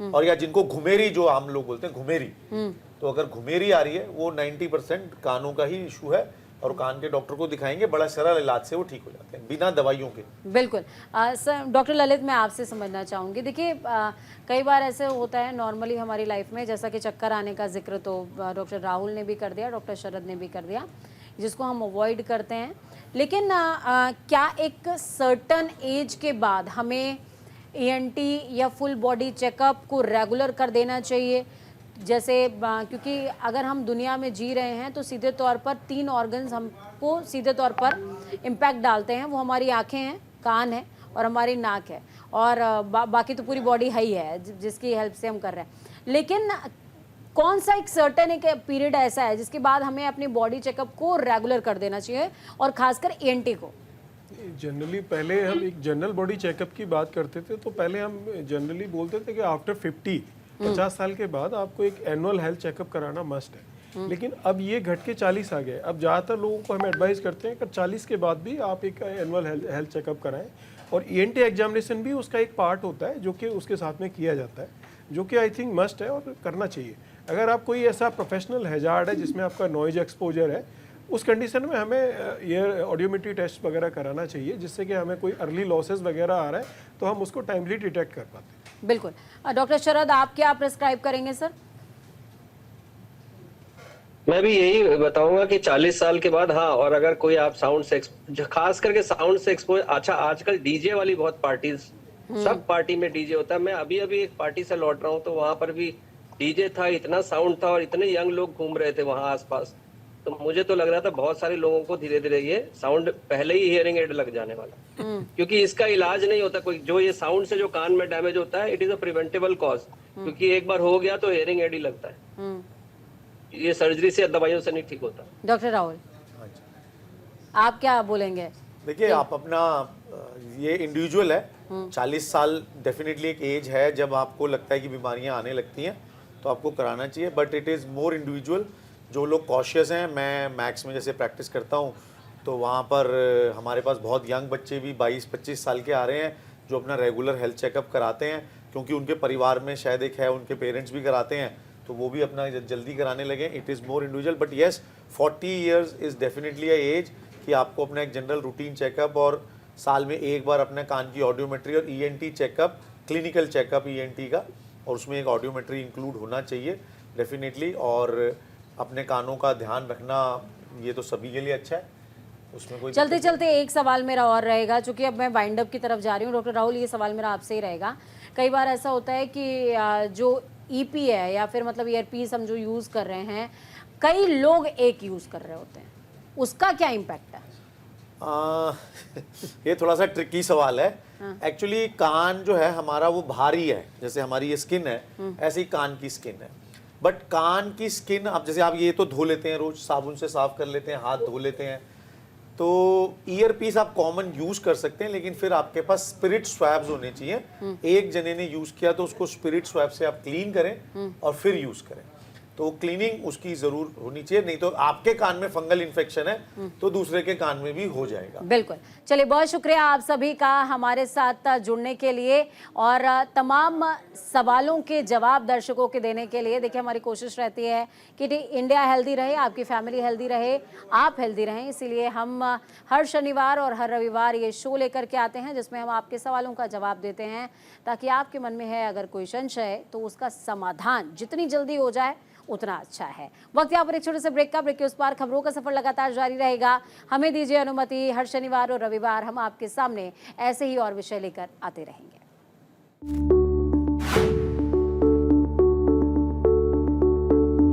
और या जिनको घुमेरी, जो हम लोग बोलते हैं घुमेरी, तो अगर घुमेरी आ रही है, वो 90% कानों का ही इशू है, और कान के डॉक्टर को दिखाएंगे, बड़ा सरल इलाज से वो ठीक हो जाते हैं, बिना दवाइयों के। बिल्कुल। सर, डॉक्टर ललित, मैं आपसे समझना चाहूँगी, देखिए कई बार ऐसे होता है नॉर्मली हमारी लाइफ में, जैसा कि चक्कर आने का जिक्र तो डॉक्टर राहुल ने भी कर दिया, डॉक्टर शरद ने भी कर दिया, जिसको हम अवॉइड करते हैं। लेकिन क्या एक सर्टन एज के बाद हमें ईएनटी या फुल बॉडी चेकअप को रेगुलर कर देना चाहिए? जैसे क्योंकि अगर हम दुनिया में जी रहे हैं तो सीधे तौर पर 3 ऑर्गन्स हमको सीधे तौर पर इम्पैक्ट डालते हैं। वो हमारी आंखें हैं, कान है और हमारी नाक है, और बाकी तो पूरी बॉडी है ही है जिसकी हेल्प से हम कर रहे हैं। लेकिन कौन सा एक सर्टेन एक पीरियड ऐसा है जिसके बाद हमें अपनी बॉडी चेकअप को रेगुलर कर देना चाहिए, और खासकर ईएनटी को? जनरली पहले हम एक जनरल बॉडी चेकअप की बात करते थे, तो पहले हम जनरली बोलते थे कि आफ्टर 50 साल के बाद आपको एक एनुअल हेल्थ चेकअप कराना मस्ट है। लेकिन अब ये घट के 40 आ गए। अब ज़्यादातर लोगों को हम एडवाइस करते हैं कि 40 के बाद भी आप एक एनुअल हेल्थ चेकअप कराएं, और ईएनटी एग्जामिनेशन भी उसका एक पार्ट होता है जो कि उसके साथ में किया जाता है, जो कि आई थिंक मस्ट है और करना चाहिए। अगर आप कोई ऐसा प्रोफेशनल हैजार्ड है जिसमें आपका नॉइज एक्सपोजर है, उस कंडीशन में हमें ईयर ऑडियोमेट्री टेस्ट वगैरह कराना चाहिए, जिससे कि हमें कोई अर्ली लॉसेस वगैरह आ रहा है तो हम उसको टाइमली डिटेक्ट कर पाते हैं। बिल्कुल। डॉक्टर शरद, आप क्या प्रिस्क्राइब करेंगे सर? मैं भी यही बताऊंगा कि 40 साल के बाद, हाँ, और अगर कोई आप साउंड से खास करके साउंड से एक्सपोज, अच्छा आजकल डीजे वाली बहुत पार्टीज, सब पार्टी में डीजे होता है। मैं अभी अभी एक पार्टी से लौट रहा हूँ तो वहां पर भी डीजे था, इतना साउंड था और इतने यंग लोग घूम रहे थे वहां आसपास। तो मुझे तो लग रहा था बहुत सारे लोगों को धीरे धीरे ये साउंड, पहले ही हियरिंग एड लग जाने वाला, क्योंकि इसका इलाज नहीं होता कोई। जो ये साउंड से जो कान में डैमेज होता है, it is a preventable cause, क्योंकि एक बार हो गया तो हियरिंग एड ही लगता है। ये सर्जरी से, दवाइयों से नहीं ठीक होता। डॉक्टर राहुल, आप क्या बोलेंगे? देखिए, आप अपना ये इंडिविजुअल है, 40 साल डेफिनेटली एक एज है जब आपको लगता है कि बीमारियां आने लगती हैं, तो आपको कराना चाहिए, but it is more individual. जो लोग कॉशियस हैं, मैं मैक्स में जैसे प्रैक्टिस करता हूँ तो वहाँ पर हमारे पास बहुत यंग बच्चे भी 22-25 साल के आ रहे हैं जो अपना रेगुलर हेल्थ चेकअप कराते हैं, क्योंकि उनके परिवार में शायद एक है, उनके पेरेंट्स भी कराते हैं, तो वो भी अपना जल्दी कराने लगे। It is more individual, but yes 40 years is definitely a age कि आपको अपना एक जनरल रूटीन चेकअप और साल में एक बार अपने कान की ऑडियोमेट्री और ENT checkup, clinical checkup ENT का, और उसमें एक ऑडियोमेट्री इंक्लूड होना चाहिए डेफिनेटली। और अपने कानों का ध्यान रखना ये तो सभी के लिए अच्छा है, उसमें कोई चलते चलते एक सवाल मेरा और रहेगा, चूंकि अब मैं वाइंड अप की तरफ जा रही हूँ। डॉक्टर राहुल, ये सवाल मेरा आपसे ही रहेगा। कई बार ऐसा होता है कि जो ईपी है या फिर मतलब ईयरपीस हम जो यूज़ कर रहे हैं, कई लोग एक यूज़ कर रहे होते हैं, उसका क्या इम्पैक्ट है? ये थोड़ा सा ट्रिकी सवाल है। एक्चुअली कान जो है हमारा वो भारी है, जैसे हमारी ये स्किन है, ऐसे ही कान की स्किन है। बट कान की स्किन, अब जैसे आप ये तो धो लेते हैं, रोज साबुन से साफ कर लेते हैं, हाथ धो लेते हैं, तो ईयर पीस आप कॉमन यूज कर सकते हैं, लेकिन फिर आपके पास स्पिरिट स्वैब्स होने चाहिए। एक जने ने यूज किया तो उसको स्पिरिट स्वैब से आप क्लीन करें और फिर यूज करें, तो क्लीनिंग उसकी जरूर होनी चाहिए, नहीं तो आपके कान में फंगल इन्फेक्शन है तो दूसरे के कान में भी हो जाएगा। बिल्कुल। चलिए, बहुत शुक्रिया आप सभी का हमारे साथ जुड़ने के लिए और तमाम सवालों के जवाब दर्शकों के देने के लिए। देखिए, हमारी कोशिश रहती है कि इंडिया हेल्दी रहे, आपकी फैमिली हेल्दी रहे, आप हेल्दी रहें, इसीलिए हम हर शनिवार और हर रविवार ये शो लेकर के आते हैं जिसमें हम आपके सवालों का जवाब देते हैं, ताकि आपके मन में है अगर कोई संशय तो उसका समाधान जितनी जल्दी हो जाए उतना अच्छा है। वक्त यहाँ पर एक छोटे से ब्रेक का। ब्रेक के उस पार खबरों का सफर लगातार जारी रहेगा। हमें दीजिए अनुमति, हर शनिवार और रविवार हम आपके सामने ऐसे ही और विषय लेकर आते रहेंगे।